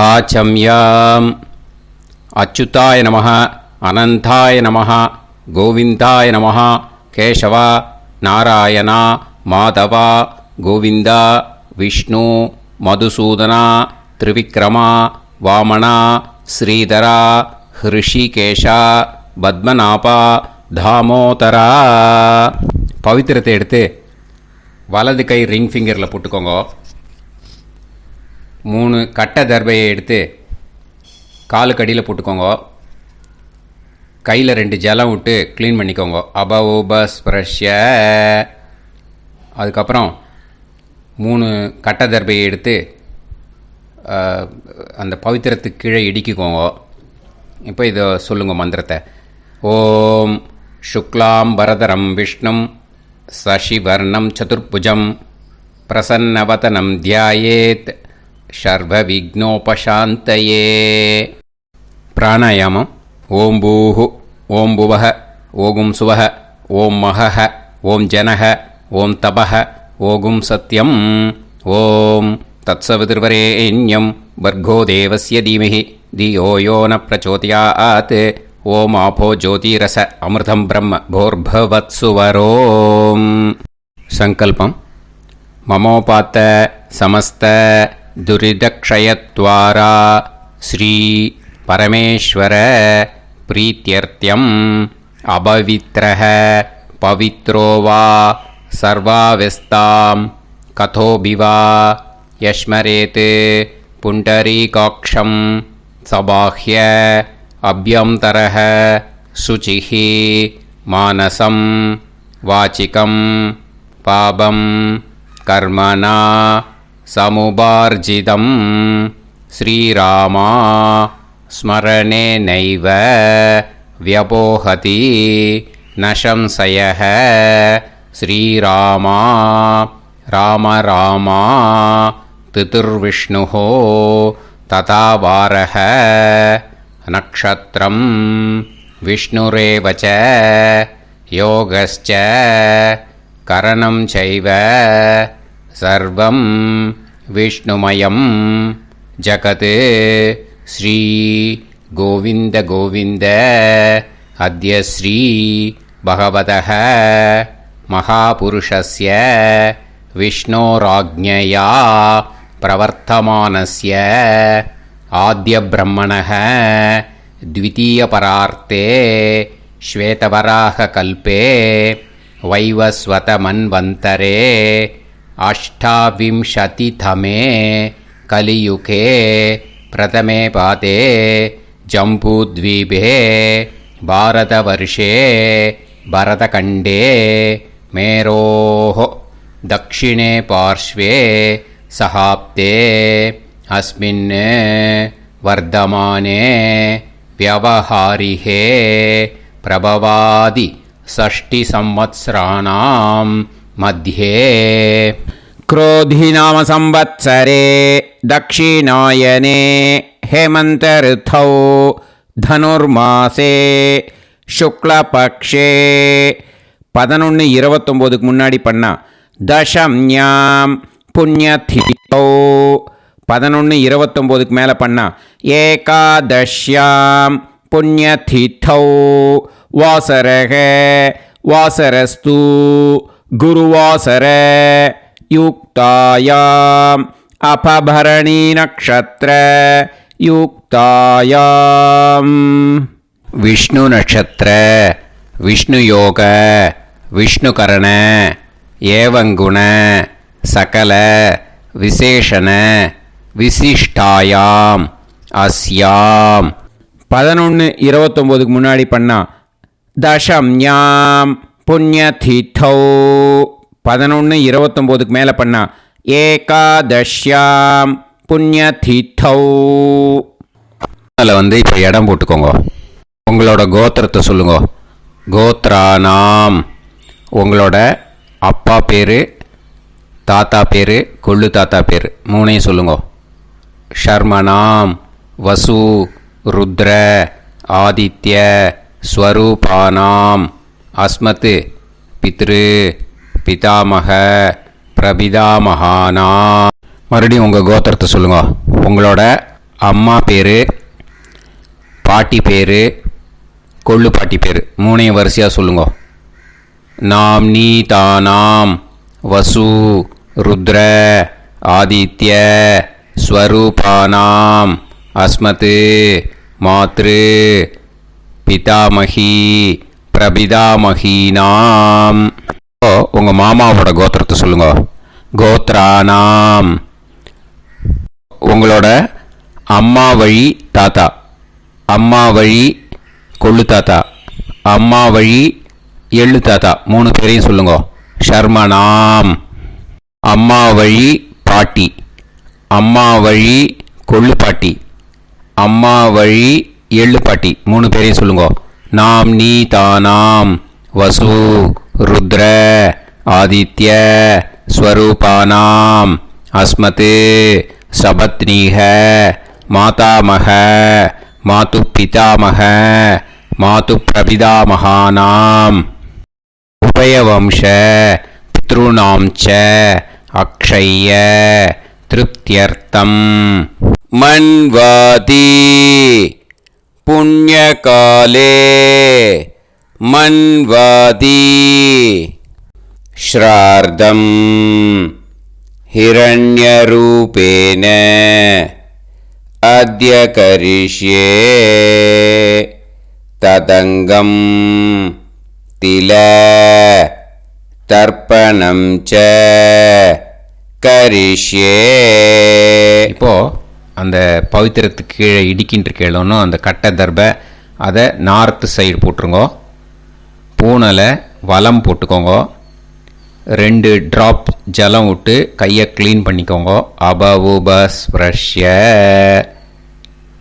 ஆச்சம்யாம். அச்சுதாய நமः, அனந்தாய நமः, கோவிந்தாய நமः, கேசவா, நாராயணா, மாதவா, கோவிந்தா, விஷ்ணு, மதுசூதனா, திரிவிக்ரமா, வாமனா, ஸ்ரீதரா, ஹிருஷிகேஷா, பத்மநாபா, தாமோதரா. பவித்திரத்தை எடுத்து வலது கை ரிங் ஃபிங்கரில் போட்டுக்கோங்க. 3 கட்டை தர்பையை எடுத்து காலுக்கடியில் போட்டுக்கோங்க. கையில் 2 ஜலம் விட்டு க்ளீன் பண்ணிக்கோங்க. அபௌபஸ்பிரஷ்ய. அதுக்கப்புறம் 3 கட்டை தர்பையை எடுத்து அந்த பவித்திரத்துக்கு கீழே இடிக்கிக்கோங்க. இப்போ இதை சொல்லுங்க மந்திரத்தை. ஓம் சுக்லாம் வரதரம் விஷ்ணும் சசிவர்ணம் சதுர்புஜம் பிரசன்னவதனம் தியாயேத் சர்வ விக்னோபசாந்தயே. பிராணாயாமம். ஓம் பூஹு, ஓம் புவஹ, ஓகும் சுவஹ, ஓம் மஹஹ, ஓம் ஜனஹ, ஓம் தபஹ, ஓகும் சத்யம். ஓம் தத்சவிதுர்வரேண்யம் வர்கோ தேவஸ்ய தீமஹி தியோ யோ ந பிரச்சோதயாத். ஓம் ஆபோ ஜோதிரச அமிர்தம் பிரம்ம போர்பவத்சுவரோம். சங்கல்பம். மமோபாத்த சமஸ்த துரிதக்ஷயத்வாரா ஸ்ரீ பரமேஸ்வர பிரீத்யர்த்தியம் அபவித்ரஹ பவித்ரோ வா சர்வாவஸ்தாம் கதோபிவா யஸ்மரேத் புண்டரீகாக்ஷம் சபாஹ்ய அப்யந்தரஹ சுசிஹ மானசம் வாசிகம் பாபம் கர்மணா சமுபார்ஜிதம் ஸ்ரீராமா ஸ்மரணேனைவ வ்யபோஹதி நசம்சயः. ஸ்ரீராமா ராம ராமா திதிர்விஷ்ணுः ததா வாரः. நக்ஷத்ரம் விஷ்ணுரேவ ச யோகஸ்ச கரணம் சைவ சர்வம் விஷ்ணுமயம் ஜகத். ஸ்ரீ கோவிந்த கோவிந்த அத்ய ஸ்ரீ பகவதः மகாபுருஷஸ்ய விஷ்ணோராஜ்ஞயா பிரவர்த்தமானஸ்ய ஆத்ய பிரம்மணः த்விதீயபரார்த்தே ஸ்வேதவராக கல்பே வைவஸ்வத மன்வந்தரே அஷ்டாவிம்சதிதமே கலியுகே பிரதமே பாதே ஜம்பூத்வீபே பாரதவர்ஷே பரதகண்டே மேரோः தக்ஷிணே பார்ஷ்வே சஹாப்தே அஸ்மின் வர்தமானே வியவஹாரிஹே பிரபவாதி षष्टि संवत्सराणां मध्ये क्रोधिनाम संवत्सरे दक्षिणायने हेमंत ऋतौ धनुर्मासे शुक्लपक्षे 11:29 முன்னாடி பண்ணா தசம்யாம் புண்ணியதிதோ. 11:29 மேலே பண்ணா ஏகாதஷ்யாம் புண்ணியதிதோ. வாசரக வாசரஸ்து குருவாசர யுக்தாயாம் அபபரணி நக்ஷத்ர யுக்தாயாம். விஷ்ணு நட்சத்திர விஷ்ணு யோக விஷ்ணுகரண ஏவங்குண சகல விசேஷண விசிஷ்டாயாம் அஸ்யாம். 11:29 முன்னாடி பண்ணா தசம்யாம் புண்ணியதிதோ. 11:29 மேலே பண்ணா ஏகாதஷ்யாம் புண்ணியதிதோ. அதில் இப்போ இடம் போட்டுக்கோங்க. உங்களோட கோத்திரத்தை சொல்லுங்க. கோத்ரானாம். உங்களோட அப்பா பேர், தாத்தா பேர், கொள்ளு தாத்தா பேர் 3ஐயும் சொல்லுங்க. ஷர்மனாம் வசு ருத்ர ஆதித்ய ஸ்வரூபானாம் அஸ்மத் பித்ரு பிதாமக பிரபிதாமகானா. மறுபடியும் உங்கள் கோத்திரத்தை சொல்லுங்க. உங்களோட அம்மா பேர், பாட்டி பேர், கொள்ளு பாட்டி பேர் மூணையும் வரிசையாக சொல்லுங்க. நாம் நீ தானாம் வசு ருத்ர ஆதித்ய ஸ்வரூபானாம் அஸ்மத் மாத்ரு பிதாமகி பிரபிதாமகீனாம். உங்கள் மாமாவோட கோத்திரத்தை சொல்லுங்க. கோத்ரானாம். உங்களோட அம்மா வழி தாத்தா, அம்மா வழி கொள்ளு தாத்தா, அம்மா வழி எள்ளு தாத்தா 3 பேரையும் சொல்லுங்க. ஷர்மனாம். அம்மா வழி பாட்டி, அம்மா வழி கொள்ளு பாட்டி, அம்மா வழி எள்ளு பாட்டி 3 பேரையும் சொல்லுங்க. நாம் நீ தானாம் வசு ருத்ர ஆதித்ய ஸ்வரூபானாம் அஸ்மத் சபத்னீஹ மாதாமக மாது பிதாமக மாது பிரபிதாமகானாம் உபயவம்ச பித்ருணாம் ச அக்ஷய்ய திருப்தியர்த்தம் மன்வாதி புண்ணியகாலே மன்வாதி ஸ்ரார்த்தம் हिरण्यरूपेण अद्य करिष्ये तदङ्गं तिल तर्पणं च करिष्ये. இப்போ அந்த பவித்திரத்துக்கு கீழே இடிக்கின்ற கீழே அந்த கட்டை தர்பை அதை நார்த்து சைடு போட்டுருங்க. பூனலை வலம் போட்டுக்கோங்க. 2 ட்ராப் ஜலம் விட்டு கையை க்ளீன் பண்ணிக்கோங்க. அபவுபஸ்ப்ரஷ்ய.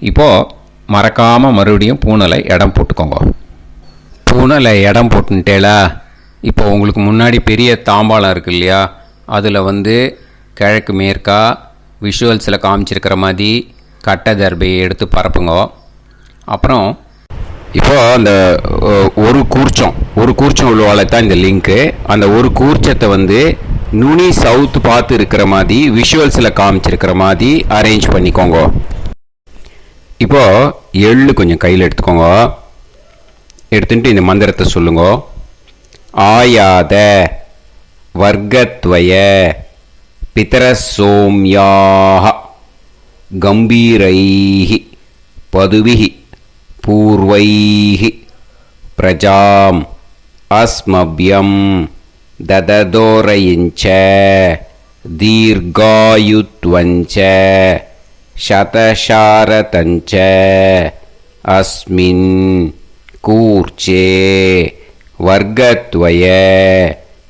இப்போது மறக்காமல் மறுபடியும் பூனலை இடம் போட்டுக்கோங்க. பூனலை இடம் போட்டுட்டேலா. இப்போ உங்களுக்கு முன்னாடி பெரிய தாம்பாளம் இருக்கு இல்லையா, அதில் கிழக்கு மேற்கா விஷுவல்ஸில் காமிச்சிருக்கிற மாதிரி கட்டை தர்பையை எடுத்து பரப்புங்க. அப்புறம் இப்போது அந்த ஒரு கூர்ச்சம் உள்ளவால தான் இந்த லிங்க்கு. அந்த ஒரு கூர்ச்சத்தை நுனி சவுத்து பார்த்து இருக்கிற மாதிரி விஷுவல்ஸில் காமிச்சிருக்கிற மாதிரி அரேஞ்ச் பண்ணிக்கோங்க. இப்போது எள்ளு கொஞ்சம் கையில் எடுத்துக்கோங்க. எடுத்துட்டு இந்த மந்திரத்தை சொல்லுங்க. ஆயாத வர்க்கத்வய பிதரசோம்யாக கம்பீரைஹி பதுவிஹி பூர்வைஹி பிரஜாம் அஸ்மப்யம் தததோரயிஞ்ச தீர்காயுத்வஞ்ச சதசாரதஞ்ச அஸ்மின் கூர்ச்சே வர்க்கத்வய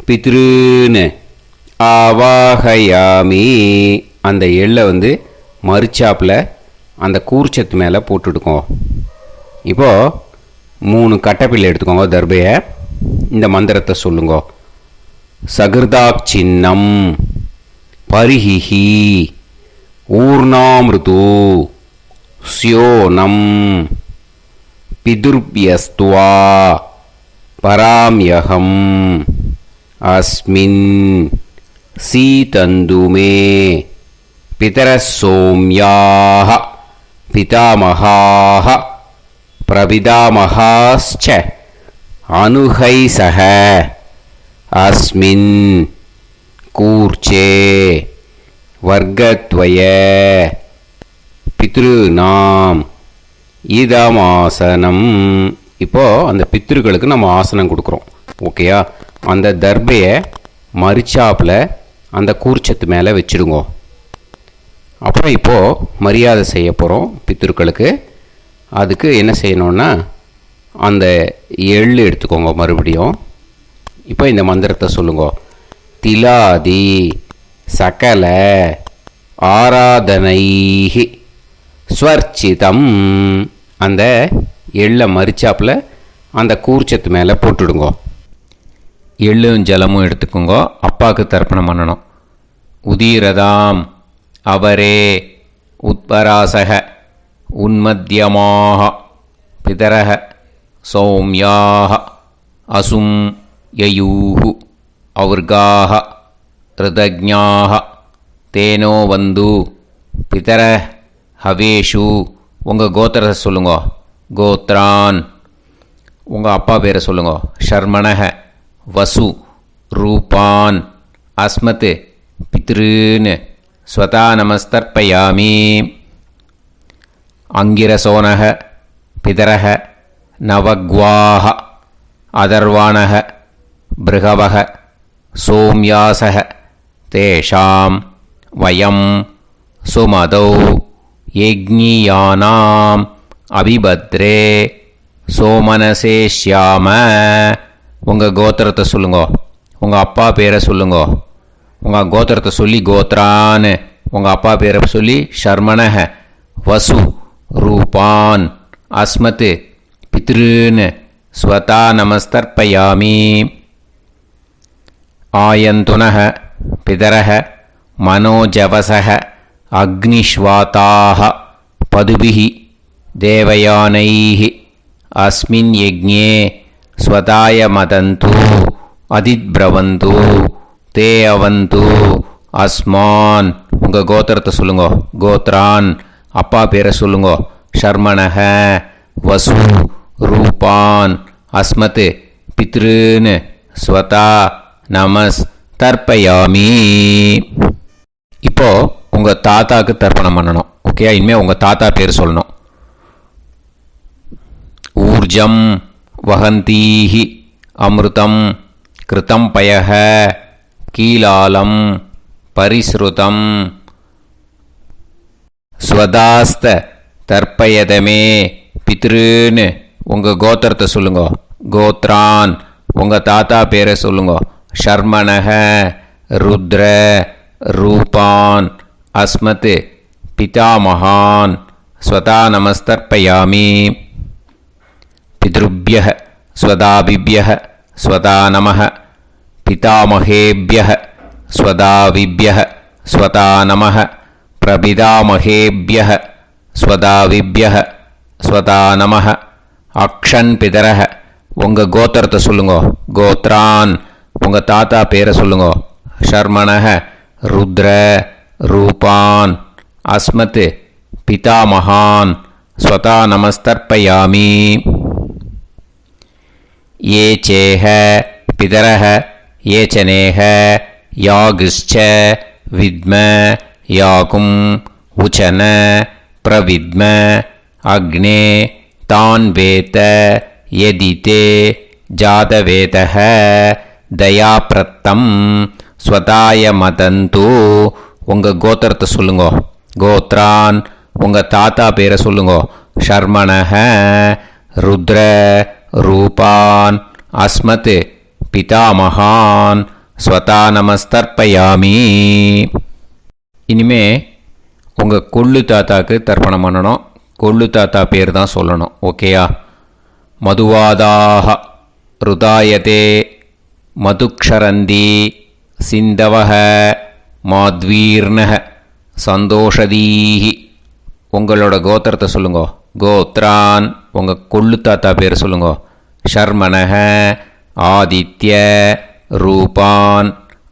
பித்ருன்னு ஆவாகயாமி. அந்த எள்ளை மறுச்சாப்பில் அந்த கூர்ச்சத்து மேலே போட்டுடுக்கோங்க. இப்போது 3 கட்டைப்பிள்ளை எடுத்துக்கோங்க. தர்பையை இந்த மந்திரத்தை சொல்லுங்க. சகிருதாக் சின்னம் பரிஹிஹி ஊர்ணாமிருது ஸ்யோனம் பிதுர்பியஸ்துவா பராம்யகம் அஸ்மின் சீதந்துமே பிதரசோம்யாக பிதாமகாः பிரபிதாமகாஸ்ச அனுகைசக அஸ்மின் கூர்ச்சே வர்க்கத்வய பித்ருநாம் இதமாசனம். இப்போது அந்த பித்ருக்களுக்கு நம்ம ஆசனம் கொடுக்குறோம். ஓகேயா? அந்த தர்பையை மரிச்சாப்பில் அந்த கூர்ச்சத்து மேலே வச்சுடுங்க. அப்புறம் இப்போது மரியாதை செய்ய போகிறோம் பித்ருக்களுக்கு. அதுக்கு என்ன செய்யணுன்னா அந்த எள்ளு எடுத்துக்கோங்க. மறுபடியும் இப்போ இந்த மந்திரத்தை சொல்லுங்க. திலாதி சகல ஆராதனைஹி ஸ்வர்ச்சிதம். அந்த எள்ளை மரிச்சாப்பில் அந்த கூர்ச்சத்து மேலே போட்டுடுங்க. எள்ளும் ஜலமும் எடுத்துக்கோங்க. அப்பாவுக்கு தர்ப்பணம் பண்ணணும். உதீரதாம் அவரே உத்பராசக உன்மத்தியமாக பிதரக சௌமியாக அசும் யயூஹு அவர்காக ரிதஜ்ஞாக தேனோ வந்து பிதர ஹவேஷு உங்கள் கோத்திரத்தை சொல்லுங்க. கோத்ரான் உங்கள் அப்பா பேரை சொல்லுங்க. ஷர்மணஹ வசு ரூபான் அஸ்மத் பித்ருன்னு ஸ்வதா நமஸ்தர்ப்பயாமி. அங்கிரசோனஹ பிதரஹ நவக்வாஹ அதர்வாணஹ பிருகவஹ சோம்யாசஹ தேஷாம் வயம் சுமதௌ யஜ்ஞியானாம் அபிபத்ரே சோமனசேஷ்யாம. உங்கள் கோத்திரத்தை சொல்லுங்க. உங்கள் அப்பா பேரை சொல்லுங்க. உங்கள் கோத்திரத்தை சொல்லி கோத்ரான்னு உங்கள் அப்பா பேரை சொல்லி ஷர்மணஹ வசு ரூபான் அஸ்மத் பித்ருன்னு ஸ்வதா நமஸ்தர்ப்பயாமி. ஆயந்துனஹ பிதரஹ மனோஜவசஹ அக்னிஷ்வாதாஹ பதுபிஹி தேவயானைஹ அஸ்மின் யஜ்ஞே ஸ்வதாய மதந்து அதித்ப்ரவந்து தே அவது அஸ்மான். உங்கள் கோத்திரத்தை சொல்லுங்க. கோத்ரான் அப்பா பேரை சொல்லுங்க. ஷர்மணஹ வசு ரூபான் அஸ்மத் பித்ருன்னு ஸ்வதா நமஸ் தர்ப்பயாமி. இப்போ உங்கள் தாத்தாக்கு தர்ப்பணம் பண்ணணும். ஓகே, இனிமேல் உங்கள் தாத்தா பேர் சொல்லணும். ஊர்ஜம் வஹந்தீஹி அமிர்தம் கிருதம் பயஹ கீலாலம் பரிஸ்ருதம் ஸ்வதாஸ்த தர்ப்பயதமே பித்ருன்னு உங்கள் கோத்திரத்தை சொல்லுங்க. கோத்ரான் உங்கள் தாத்தா பேரை சொல்லுங்க. ஷர்மணஹ ருத்ர ரூபான் அஸ்மத் பிதாமகான் ஸ்வதா நமஸ்தர்ப்பயாமி. பித்ருப்யஹ ஸ்வதாபிப்யஹ ஸ்வதா நமஹ பிதாமகேப்யஹ ஸ்வதாவிப்யஹ ஸ்வதா நமஹ பிரபிதாமகேப்யஹ ஸ்வதாவிப்யஹ ஸ்வதா நமஹ. அக்ஷன் பிதரஹ உங்கள் கோத்திரத்தை சொல்லுங்க. கோத்ரான் உங்கள் தாத்தா பேரை சொல்லுங்க. ஷர்மணஹ ருத்ர ரூபான் அஸ்மத் பிதாமகான் ஸ்வதா நமஸ்தர்ப்பயாமி. ये चेह पितरः ये च नेह यागश्च विद्म याकुम् उचन प्रविद्म अग्ने तान् वेत यदिते जातवेतः दयाप्रत्तं स्वताय मदन्तु. உங்கள் கோத்திரத்தை சொல்லுங்க. கோத்ரான் உங்கள் தாத்தா பேரை சொல்லுங்க. ஷர்மணஹ ருத்ர ரூபான் அஸ்மத் பிதாமகான் ஸ்வதா நமஸ்தர்ப்பயாமி. இனிமே உங்கள் கொள்ளு தாத்தாக்கு தர்ப்பணம் பண்ணணும். கொள்ளு தாத்தா பேர் தான் சொல்லணும். ஓகேயா? மதுவாதாக ருதாயதே மதுக்ஷரந்தி சிந்தவஹ மாத்வீர்ணஹ சந்தோஷதீஹி. உங்களோட கோத்திரத்தை சொல்லுங்க. கோத்ரான் உங்கள் கொள்ளு தாத்தா பேர் சொல்லுங்க. ஷர்மணஹ ஆதித்ய ரூபான்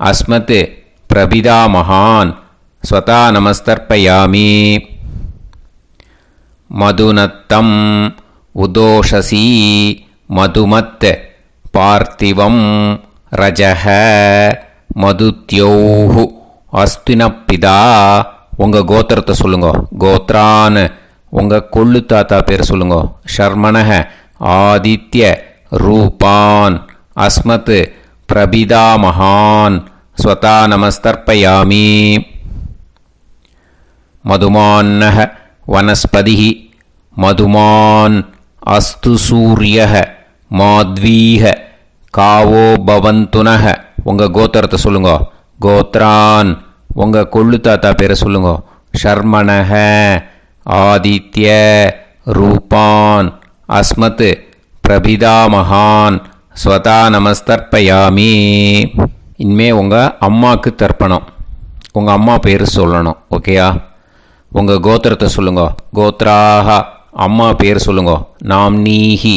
அஸ்மத் பிரபிதாமகான் ஸ்வதா நமஸ்தர்ப்பயாமி. மதுநத்தம் உதோஷசி மதுமத் பார்த்திவம் ரஜஹ மதுத்யோஹு அஸ்தினப்பிதா. உங்கள் கோத்திரத்தை சொல்லுங்க. கோத்ரான் உங்கள் கொள்ளு தாத்தா பேர் சொல்லுங்க. ஷர்மணஹ ஆதித்ய ரூபான் அஸ்மத் பிரபிதாமகான் ஸ்வதா நமஸ்தர்ப்பயாமி. மதுமான்னஹ வனஸ்பதிஹி மதுமான் அஸ்து சூரியஹ மாத்வீஹ காவோ பவந்துனஹ. உங்கள் கோத்திரத்தை சொல்லுங்க. கோத்ரான் உங்கள் கொள்ளு தாத்தா பேரை சொல்லுங்க. ஷர்மணஹ ஆதித்ய ரூபான் அஸ்மத் பிரபிதாமகான் ஸ்வதா நமஸ்தர்ப்பயாமி. இனிமே உங்கள் அம்மாவுக்கு தர்ப்பணம். உங்கள் அம்மா பேர் சொல்லணும். ஓகேயா? உங்கள் கோத்திரத்தை சொல்லுங்க. கோத்ராஹ அம்மா பேர் சொல்லுங்க. நாம்னீஹி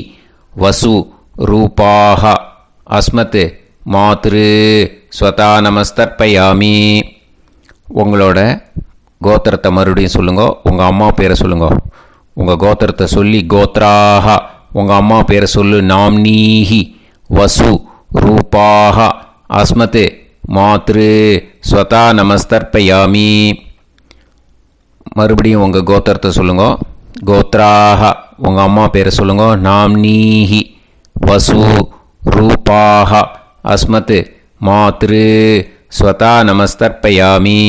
வசு ரூபாஹ அஸ்மத் மாத்ரு ஸ்வதா நமஸ்தர்ப்பயாமி. உங்களோட கோத்திரத்தை மறுபடியும் சொல்லுங்க. உங்கள் அம்மா பேரை சொல்லுங்க. உங்கள் கோத்திரத்தை சொல்லி கோத்ராஹா. உங்கள் அம்மா பேரை சொல்லு. நாம்னீஹி வசு ரூபாஹ அஸ்மத் மாத்ரு ஸ்வதா நமஸ்தர்ப்பயாமி. மறுபடியும் உங்கள் கோத்திரத்தை சொல்லுங்க. கோத்ராஹா. உங்கள் அம்மா பேரை சொல்லுங்க. நாம்னீஹி வசு ரூபாஹ அஸ்மத் மாத்ரு ஸ்வதா நமஸ்தர்ப்பயாமி.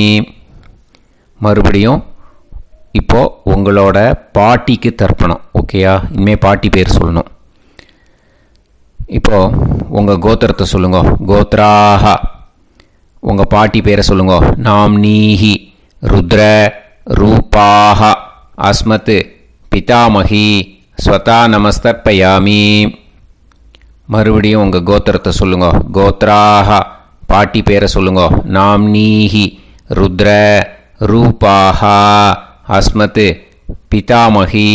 மறுபடியும் இப்போது உங்களோட பாட்டிக்கு தர்ப்பணம். ஓகேயா? இனிமேல் பாட்டி பேர் சொல்லணும். இப்போது உங்கள் கோத்திரத்தை சொல்லுங்க. கோத்ராஹா. உங்கள் பாட்டி பேரை சொல்லுங்க. நாம்னீஹி ருத்ர ரூபாஹ அஸ்மத் பிதாமகி ஸ்வதா நமஸ்தர்ப்பயாமி. மறுபடியும் உங்கள் கோத்திரத்தை சொல்லுங்க. கோத்ராஹா. பாட்டி பேரை சொல்லுங்க. நாம்னீஹி ருத்ர ரூபாஹ அஸ்மத் பிதாமகி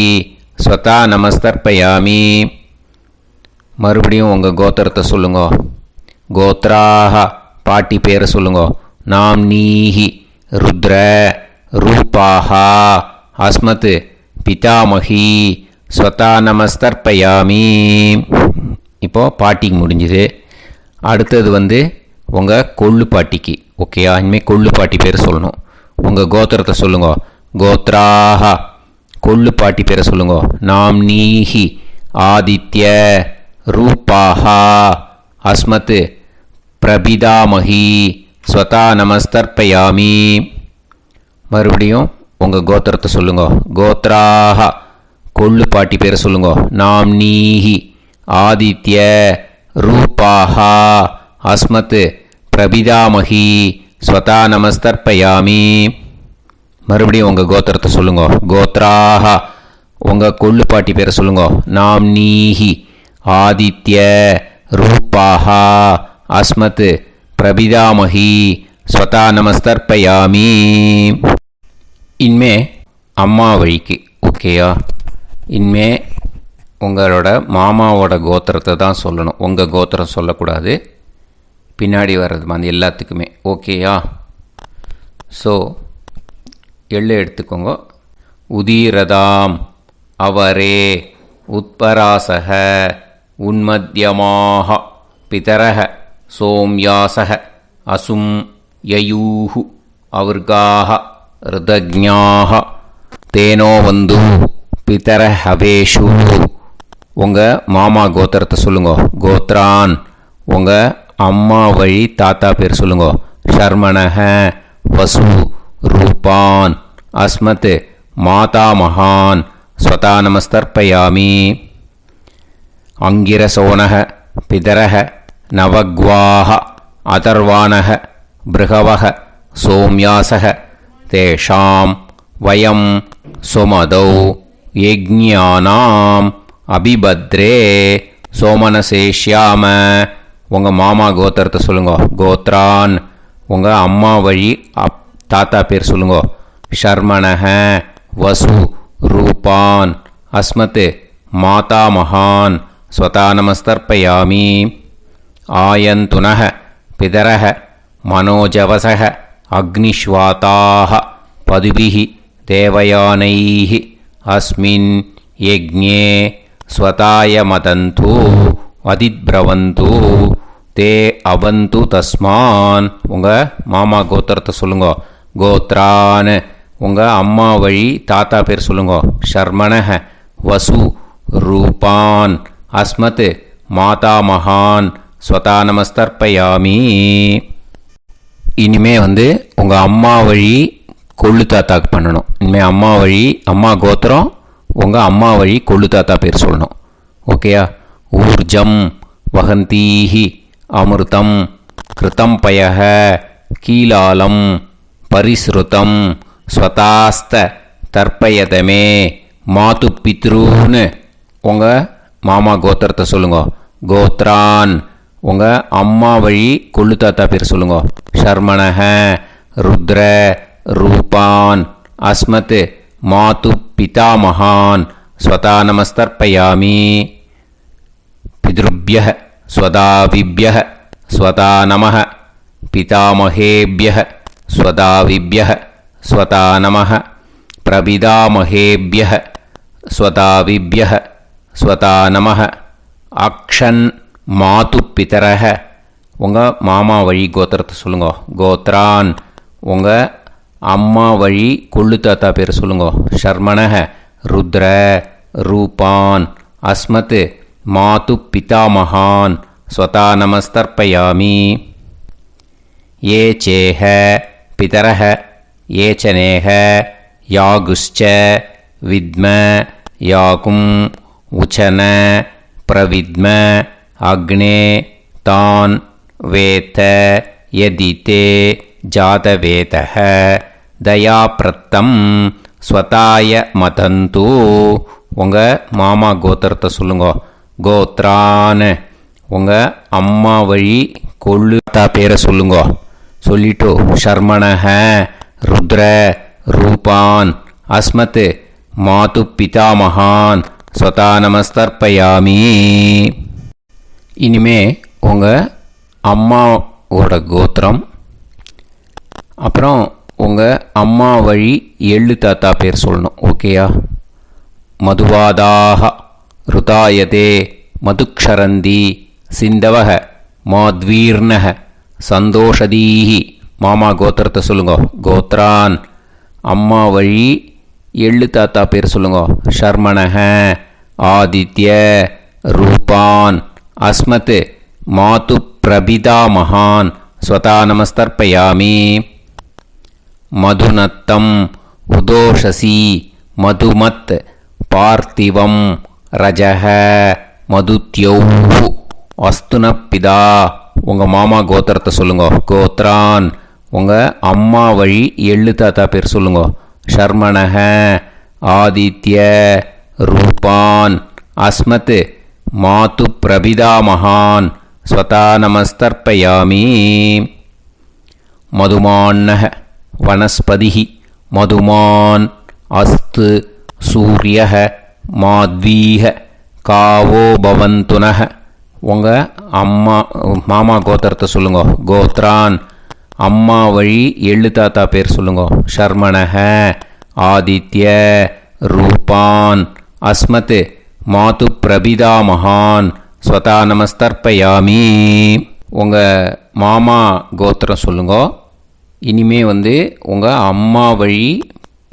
ஸ்வதா நமஸ்தர்ப்பயாமி. மறுபடியும் உங்கள் கோத்திரத்தை சொல்லுங்க. கோத்ராஹா. பாட்டி பேரை சொல்லுங்க. நாம்னீஹி ருத்ர ரூபாஹ அஸ்மத் பிதாமகி ஸ்வதா நமஸ்தர்ப்பயாமி. இப்போது பாட்டிக்கு முடிஞ்சுது. அடுத்தது உங்கள் கொள்ளு பாட்டிக்கு. ஓகேயா? இனிமேல் கொள்ளு பாட்டி பேர் சொல்லணும். உங்கள் கோத்திரத்தை சொல்லுங்க. கோத்ராஹா. கொள்ளு பாட்டி பேரை சொல்லுங்க. நாம்னீஹி ஆதித்ய ரூபாஹ அஸ்மத் பிரபிதாமகி ஸ்வதா நமஸ்தர்ப்பயாமி. மறுபடியும் உங்கள் கோத்திரத்தை சொல்லுங்க. கோத்ராஹா. கொள்ளு பாட்டி பேரை சொல்லுங்க. நாம்னீஹி ஆதித்ய ரூபாஹ அஸ்மத் பிரபிதாமகி ஸ்வதா நமஸ்தர்ப்பயாமி. மறுபடியும் உங்கள் கோத்திரத்தை சொல்லுங்க. கோத்ராஹா. உங்கள் கொள்ளு பாட்டி பேரை சொல்லுங்க. நாம்னீஹி ஆதித்ய ரூபாஹ அஸ்மத் பிரபிதாமகி ஸ்வதா நமஸ்தர்ப்பயாமி. இனிமே அம்மா வழிக்கு. ஓகேயா? இனிமே உங்களோட மாமாவோட கோத்திரத்தை தான் சொல்லணும். உங்கள் கோத்திரம் சொல்லக்கூடாது. பின்னாடி வர்றது மாதிரி எல்லாத்துக்குமே. ஓகேயா? ஸோ எள்ளு எடுத்துக்கோங்க. உதீரதாம் அவரே உத்பராசக உன்மத்யமாக பிதரக சோம்யாசக அசும் யயூஹு அவர்காக ருதஜ்ஞாக தேனோ வந்து பிதர ஹவேஷு. உங்கள் மாமா கோத்திரத்தை சொல்லுங்க. கோத்ரான். உங்கள் அம்மா வழி தாத்தா பேர் சொல்லுங்க. ஷர்மணஹ வசு ரூபான் அஸ்மத் மாதா மகான் ஸ்வதா நமஸ்தர்ப்பயாமி. அங்கிரசோனஹ பிதரஹ நவக்வாஹ அதர்வாணஹ பிருகவஹ சோம்யாசஹ தேஷாம் வயம் சுமதௌ யஜ்ஞானாம் அபிபத்ரே சோமனசேஷ்யாம. உங்கள் மாமா கோத்திரத்தை சொல்லுங்க. கோத்ரான். உங்கள் அம்மா வழி தாத்தா பேர் சொல்லுங்க. ஷர்மணஹ வசு ரூபான் அஸ்மத் மாதா மகான் ஸ்வதா நமஸ்தர்ப்பயாமி. ஆயந்துனஹ பிதரஹ மனோஜவசஹ அக்னிஷ்வாதாஹ பதுபிஹி தேவயானைஹி அஸ்மின் யஜ்ஞே ஸ்வதாய மதந்து அதித்ரவந்து தே அவந்து தஸ்மான். உங்கள் மாமா கோத்திரத்தை சொல்லுங்க. கோத்ரான். உங்கள் அம்மா வழி தாத்தா பேர் சொல்லுங்க. ஷர்மணஹ வசு ரூபான் அஸ்மத் மாதா மகான் ஸ்வதா நமஸ்தர்ப்பயாமி. இனிமே உங்கள் அம்மா வழி கொள்ளு தாத்தாக்கு பண்ணணும். இனிமேல் அம்மா வழி அம்மா கோத்திரம் உங்கள் அம்மா வழி கொள்ளு தாத்தா பேர் சொல்லணும். ஓகேயா? ஊர்ஜம் வகந்தீஹி அமிர்தம் கிருதம் பயஹ கீலாலம் பரிஸ்ருதம் ஸ்வதாஸ்த தர்ப்பயதமே மாது பித்ரூன்னு. உங்கள் மாமா கோத்திரத்தை சொல்லுங்க. கோத்ரான். உங்கள் அம்மா வழி கொள்ளு தாத்தா பேர் சொல்லுங்க. ஷர்மணஹ ருத்ர ரூபான் அஸ்மத் மாது பிதாமகான் ஸ்வதா நமஸ்தர்ப்பயாமி. பித்ருப்யஹ ஸ்வதாவிப்யஹ ஸ்வதா நமஹ பிதாமகேப்யஹ ஸ்வதாவிப்யஹ ஸ்வதா நமः பிரபிதாமஹேப்யः ஸ்வதாவிப்யः ஸ்வதா நமः அக்ஷன் மாது பிதரஹ உங்கள் மாமா வழி கோத்திரத்தை சொல்லுங்க. கோத்ரான் உங்கள் அம்மா வழி கொள்ளு தாத்தா பேர் சொல்லுங்க. ஷர்மணஹ ருத்ர ரூபான் அஸ்மத் மாது பிதாமகான் ஸ்வதா நமஸ்தர்ப்பயாமி. ये चेह पितरः ये च नेह यागुश्च विद्म याकुम् उचन प्रविद्म अग्ने तान् वेत यदिते जातवेतः दयाप्रत्तम् स्वताय मतन्तु உங்கள் மாமா கோத்திரத்தை சொல்லுங்க. கோத்ரான் உங்கள் அம்மா வழி கொள்ளு தாத்தா பேரை சொல்லுங்க. சொல்லிட்டு ஷர்மணஹ ருத்ர ரூபான் அஸ்மத் மாது பிதாமகான் ஸ்வதா நமஸ்தர்ப்பயாமி. இனிமே உங்கள் அம்மாவோட கோத்திரம், அப்புறம் உங்கள் அம்மா வழி எள்ளு தாத்தா பேர் சொல்லணும். ஓகேயா? மதுவாதாக ருதாயதே மதுக்ஷரந்தி சிந்தவக மாத்வீர்ணக சந்தோஷதீஹி. மாமா கோத்திரத்தை சொல்லுங்க. கோத்ரான் அம்மா வழி எள்ளு தாத்தா பேர் சொல்லுங்க. ஷர்மணஹ ஆதித்ய ரூபான் அஸ்மத் மாது பிரபிதா மகான் ஸ்வதா நமஸ்தர்ப்பயாமி. மதுநத்தம் உதோஷசி மதுமத் பார்த்திவம் ரஜஹ மதுத்யௌஹு அஸ்துனப்பிதா உங்கள் மாமா கோத்திரத்தை சொல்லுங்க. கோத்ரான் உங்கள் அம்மா வழி எள்ளு தாத்தா பேர் சொல்லுங்க. ஷர்மணஹ ஆதித்ய ரூபான் அஸ்மத் மாது பிரபிதா மகான் ஸ்வதா நமஸ்தர்ப்பயாமி. மதுமான்னஹ வனஸ்பதிஹி மதுமான் அஸ்து சூரியஹ மாத்வீஹ காவோ பவந்துனஹ உங்கள் மாமா கோத்திரத்தை சொல்லுங்க. கோத்ரான் அம்மா வழி எள்ளு தாத்தா பேர் சொல்லுங்க. ஷர்மணஹ ஆதித்ய ரூபான் அஸ்மத் மாது பிரபிதா மகான் ஸ்வதா நமஸ்தர்ப்பயாமி. உங்கள் மாமா கோத்திரம் சொல்லுங்க. இனிமே உங்கள் அம்மா வழி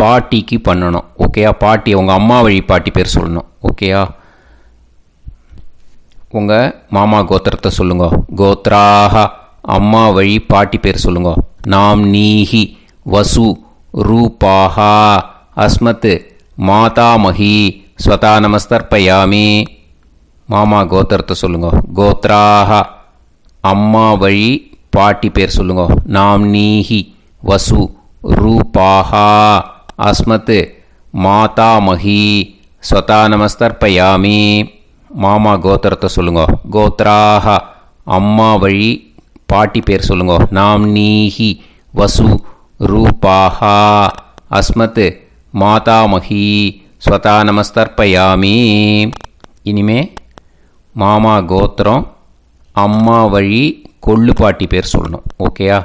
பாட்டிக்கு பண்ணணும். ஓகேயா? பாட்டி உங்கள் அம்மா வழி பாட்டி பேர் சொல்லணும். ஓகேயா? உங்கள் மாமா கோத்திரத்தை சொல்லுங்க. கோத்ராக அம்மா வழி பாட்டி பேர் சொல்லுங்க. நாம் நீஹி வசு ரூபாஹா அஸ்மத் மாதாமஹி ஸ்வதா நமஸ்தர்ப்பயாமி. மாமா கோத்திரத்தை சொல்லுங்க. கோத்ராக அம்மா வழி பாட்டி பேர் சொல்லுங்க. நாம் நீஹி வசு ரூபாஹா அஸ்மத் மாதாமஹி ஸ்வதா நமஸ்தர்ப்பயாமி. மாமா கோத்திரத்தை சொல்லுங்க. கோத்ராக அம்மா வழி பாட்டி பேர் சொல்லுங்க. நாம் நீஹி வசு ரூபாஹா அஸ்மத் மாதாமஹி ஸ்வதா நமஸ்தர்ப்பயாமி. இனிமே மாமா கோத்திரம் அம்மா வழி கொள்ளு பாட்டி பேர் சொல்லணும். ஓகேயா?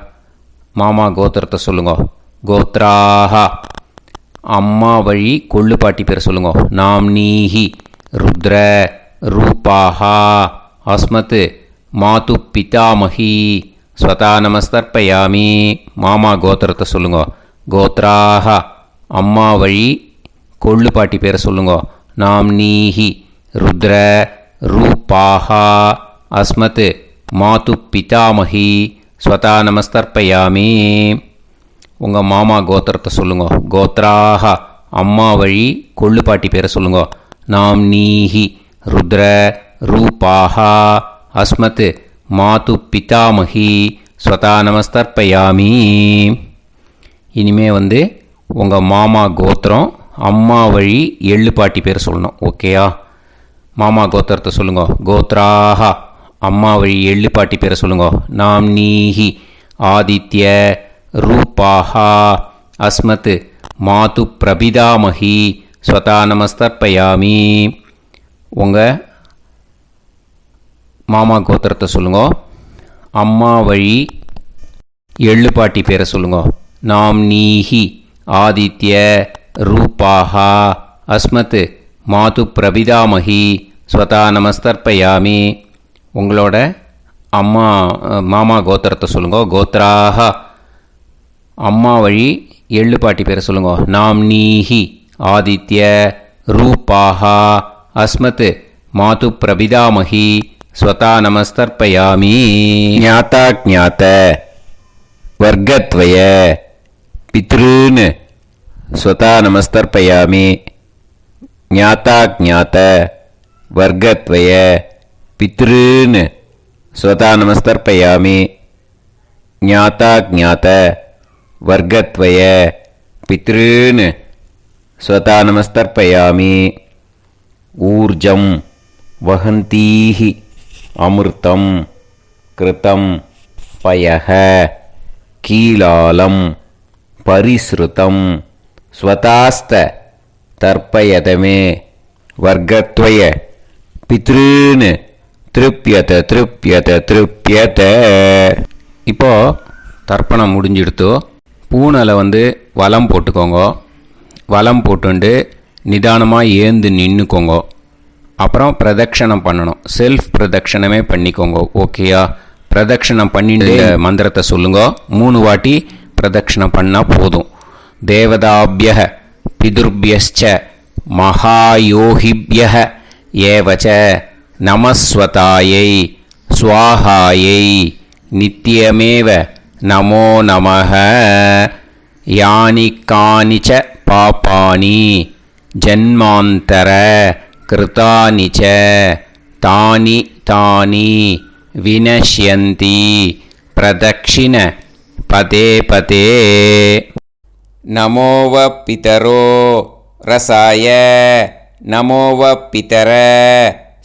மாமா கோத்திரத்தை சொல்லுங்க. கோத்ராக அம்மா வழி கொள்ளு பாட்டி பேர் சொல்லுங்க. நாம் நீஹி ருத்ர ரூபாஹா அஸ்மத் மாது பிதாமஹி ஸ்வதா நமஸ்தர்ப்பயாமி. மாமா கோத்திரத்தை சொல்லுங்க. கோத்ராக அம்மா வழி கொள்ளு பாட்டி பேரை சொல்லுங்க. நாம் நீஹி ருத்ர ரூபாஹா அஸ்மத் மாது பிதாமஹி ஸ்வதா நமஸ்தர்ப்பயாமி. உங்கள் மாமா கோத்திரத்தை சொல்லுங்க. கோத்ராக அம்மா வழி கொள்ளு பாட்டி பேரை சொல்லுங்க. நாம் நீஹி ருத்ர ரூபாஹா அஸ்மத் மாது பிதாமஹி ஸ்வதா நமஸ்தர்ப்பயாமி. இனிமே உங்கள் மாமா கோத்திரம் அம்மா வழி எள்ளு பாட்டி பேர் சொல்லணும். ஓகேயா? மாமா கோத்திரத்தை சொல்லுங்க. கோத்ராக அம்மா வழி எள்ளு பாட்டி பேரை சொல்லுங்க. நாம் நீஹி ஆதித்ய ரூபாஹா அஸ்மத் மாது பிரபிதாமஹி ஸ்வதா நமஸ்தர்ப்பயாமி. உங்கள் மாமா கோத்திரத்தை சொல்லுங்க. அம்மா வழி எள்ளு பாட்டி பேரை சொல்லுங்க. நாம் நீஹி ஆதித்ய ரூபாः அஸ்மத் மாது பிரபிதாமகி ஸ்வதா நமஸ்தர்ப்பயாமி. உங்களோட அம்மா மாமா கோத்திரத்தை சொல்லுங்க. கோத்ராக அம்மா வழி எள்ளு பாட்டி பேரை சொல்லுங்க. நாம்னீஹி ஆதித்ய ரூபாः அஸ்மத் மாது பிரபிதாமகி ஸ்வதா நமஸ்தர்ப்பயாமி. ஞாதா ஞாத வர்க்கத்வய பித்ருன் ஸ்வதா நமஸ்தர்ப்பயாமி. ஞாதா ஞாத வர்க்கத்வய பித்ருன் ஸ்வதா நமஸ்தர்ப்பயாமி. ஞாதா ஞாத வர்க்கத்வய பித்ருன் ஸ்வதா நமஸ்தர்ப்பயாமி. ஊர்ஜம் வஹந்தீஹி அமிர்தம் கிருதம் பயஹ கீலாலம் பரிஸ்ருதம் ஸ்வதாஸ்த தர்ப்பயதமே. வர்க்கத்வய பித்ருன் திருப்யத திருப்யத திருப்யத. இப்போ தர்ப்பணம் முடிஞ்சிடுத்தோ. பூனலை வலம் போட்டுக்கோங்க. வலம் போட்டுண்டு நிதானமாக ஏந்து நின்றுக்கோங்க. அப்புறம் பிரதட்சணம் பண்ணணும். செல்ஃப் பிரதட்சணமே பண்ணிக்கோங்க. ஓகேயா? பிரதட்சணம் பண்ணிட்டு மந்திரத்தை சொல்லுங்க. 3 வாட்டி பிரதட்சணம் பண்ணால் போதும். தேவதாபிய பிதுர்பியச்ச மகாயோகிபிய ஏவச்ச நமஸ்வதாயை ஸ்வாஹாயை நித்யமேவ நமோ நமஹ. யானி கானிச்ச பாபானி ஜன்மாந்தர கிருதானி ச தானி தானி வினஷ்யந்தி பிரதக்ஷிண பதே பதே. நமோவ பிதரோ ரசாய நமோவ பிதர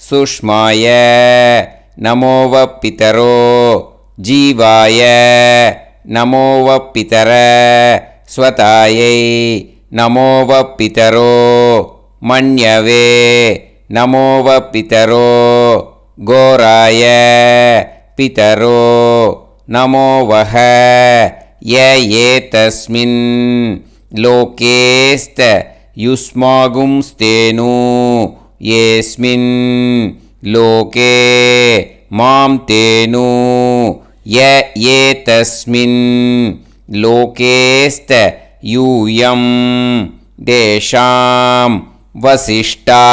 சுஷ்மாய நமோவ பிதரோ ஜீவாய நமோவ பிதர ஸ்வதாயை நமோவ பிதரோ மன்யவே நமோவ பிதரோ கோராய பிதரோ நமோவஹ. ய ஏதஸ்மின் லோகேஸ்த யுஸ்மாகும்ஸ்தேனு ஏஸ்மின் லோகே மாம் தேனு. ய ஏதஸ்மின் லோகேஸ்த யூயம் தேஷாம் வசிஷ்டா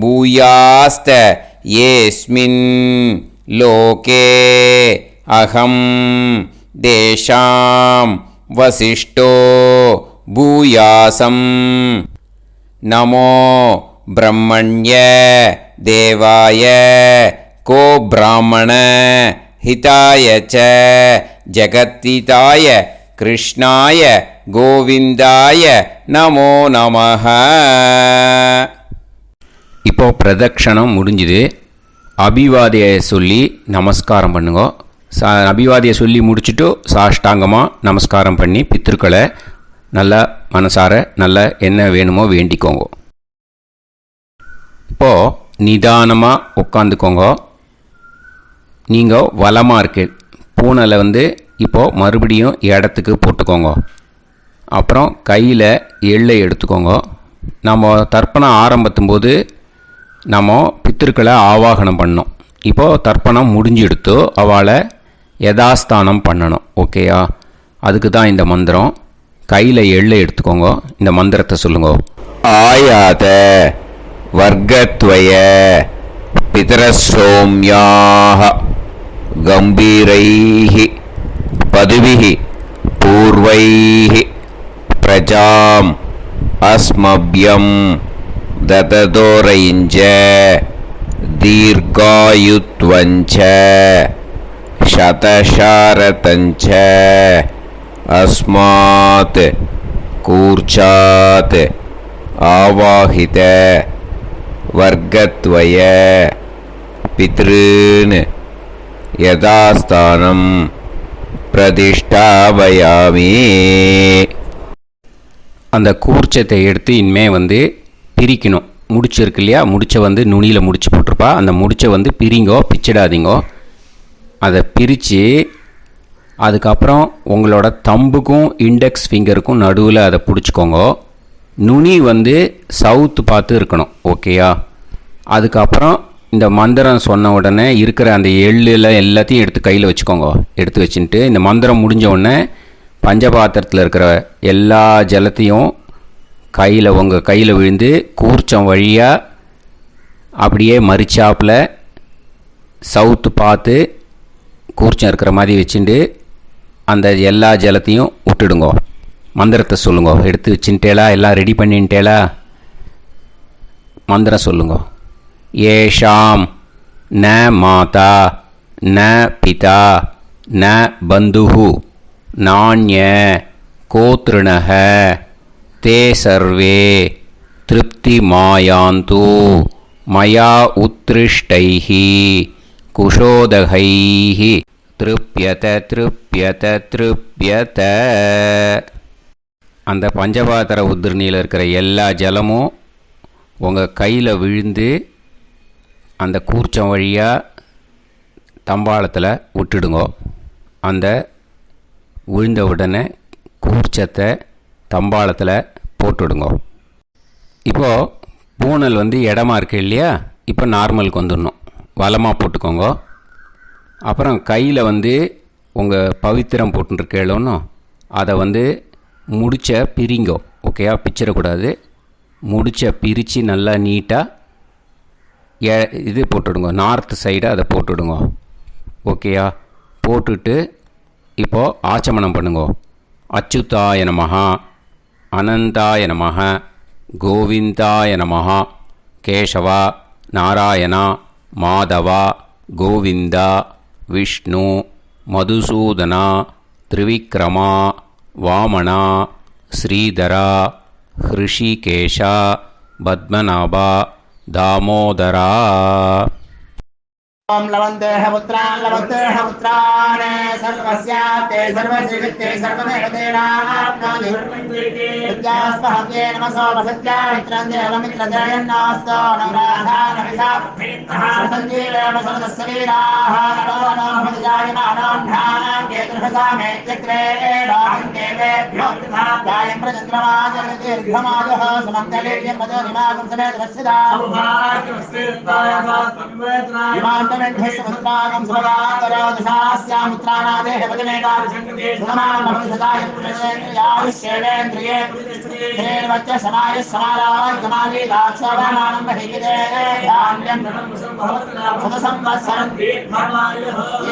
பூயாஸ்த ஏஸ்மின் லோகே அகம் தேஷாம் வசிஷ்டோ பூயாசம். நமோ பிரம்மண்ய தேவாய கோ பிராமண ஹிதாய ச ஜகத்திதாய கிருஷ்ணாய கோவிந்தாய நமோ நமஹ. இப்போ பிரதட்சணம் முடிஞ்சுது. அபிவாதியை சொல்லி நமஸ்காரம் பண்ணுங்க. அபிவாதியை சொல்லி முடிச்சுட்டு சாஷ்டாங்கமாக நமஸ்காரம் பண்ணி பித்திருக்களை நல்லா மனசார நல்லா என்ன வேணுமோ வேண்டிக்கோங்க. இப்போது நிதானமாக உட்காந்துக்கோங்க. நீங்கள் வலமாக இருக்கு பூனலை இப்போது மறுபடியும் இடத்துக்கு போட்டுக்கோங்க. அப்புறம் கையில் எள்ளை எடுத்துக்கோங்க. நம்ம தர்ப்பணம் ஆரம்பித்தும் போது நம்ம பித்திருக்களை ஆவாகனம் பண்ணோம். இப்போது தர்ப்பணம் முடிஞ்செடுத்து அவளை யதாஸ்தானம் பண்ணணும். ஓகேயா? அதுக்கு தான் இந்த மந்திரம். கையில் எள்ளை எடுத்துக்கோங்க. இந்த மந்திரத்தை சொல்லுங்க. ஆயாத வர்க்கத்வய பிதரசோம்யாக கம்பீரைஹி பதுவிஹி பூர்வைஹி பிரஜாம் அஸ்மப்யம் தததோரைஞ்ச தீர்காயுத்வஞ்ச சதசாரதஞ்ச அஸ்மாத் கூர்ச்சாத் ஆவாஹித வர்க்கத்வய பித்ருன் யதாஸ்தானம் பிரதிஷ்டாபயாமி. அந்த கூர்ச்சத்தை எடுத்து இனிமே பிரிக்கணும். முடிச்சு இருக்கு இல்லையா? முடிச்சை நுனியில் முடிச்சு போட்டிருப்பா. அந்த முடிச்சை பிரிங்கோ, பிச்சிடாதீங்கோ. அதை பிரித்து அதுக்கப்புறம் உங்களோட தம்புக்கும் இண்டெக்ஸ் ஃபிங்கருக்கும் நடுவில் அதை பிடிச்சிக்கோங்க. நுனி வந்து சவுத்து பார்த்து இருக்கணும். ஓகேயா? அதுக்கப்புறம் இந்த மந்திரம் சொன்ன உடனே இருக்கிற அந்த எள்ளில் எல்லாத்தையும் எடுத்து கையில் வச்சுக்கோங்க. எடுத்து வச்சுட்டு இந்த மந்திரம் முடிஞ்ச உடனே பஞ்சபாத்திரத்தில் இருக்கிற எல்லா ஜலத்தையும் உங்கள் கையில் விழுந்து கூர்ச்சம் வழியாக அப்படியே மறிச்சாப்பில் சவுத்து பார்த்து கூர்ச்சம் இருக்கிற மாதிரி வச்சுட்டு அந்த எல்லா ஜலத்தையும் விட்டுடுங்கோ. மந்திரத்தை சொல்லுங்க. எடுத்து வச்சுட்டேலா? எல்லாம் ரெடி பண்ணிட்டேலா? மந்திரம் சொல்லுங்க. ஏஷாம் ந மாதா ந பிதா ந பந்துஹு நாண்ய கோத்ருணஹ தே சர்வே திருப்தி மாயாந்து மயா உத்ருஷ்டைஹி குஷோதகைஹி திருப்யத திருப்யத திருப்யத. அந்த பஞ்சபாத்திர உதிர்ணியில் இருக்கிற எல்லா ஜலமும் உங்கள் கையில் விழுந்து அந்த கூர்ச்சம் வழியாக தம்பாளத்தில் விட்டுடுங்க. அந்த விழுந்த உடனே கூர்ச்சத்தை தம்பாளத்தில் போட்டுடுங்க. இப்போது பூனல் வந்து இடமா இருக்கு இல்லையா? இப்போ நார்மலுக்கு வந்துடணும். வலமாக போட்டுக்கோங்க. அப்புறம் கையில் வந்து உங்கள் பவித்திரம் போட்டுருக்கேளோன்னு அதை வந்து முடிச்ச பிரிங்கோ. ஓகேயா? பிச்சிடக்கூடாது. முடிச்ச பிரித்து நல்லா நீட்டாக இது போட்டுடுங்க. நார்த் சைடு அதை போட்டுடுங்க. ஓகேயா? போட்டுட்டு இப்போது ஆச்சமனம் பண்ணுங்க. அச்சுதாய நமஹ அனந்தாய நமஹ கோவிந்தாய நமஹ கேசவா நாராயணா மாதவா கோவிந்தா விஷ்ணு மதுசூதனா திரிவிக்ரமா வாமனா ஸ்ரீதரா ஹிருஷிகேஷா பத்மநாபா தாமோதரா. ओम लवन्तेह पुत्रान् सर्वस्याते सर्वश्रीवित्ते सर्वदेवतेनाप्नोति विद्यास्पहव्ये नमसो वसत्या मित्रं देवमित्रजयन्नास्तो नवराधानविषासञ्जीवेम समदस्सवीराः नमो नमः जायमानां केतुर्भसामे चक्रे देवेभ्यो गायं प्रचन्द्रमाजर्दीर्घमाजः समङ्गलेयं मदोनिमागं समेत वत्सदा समुद्रागं सुभगान्तरादशास्यामुत्राणादेह वदनेकाभिषङ्कृते सुमानमभिसदायुष्येवेन्द्रिये धेर्वच्च समायः समारागमालीलाक्षावानानं बहिगिदे धान्यं सुतसंवत्सरं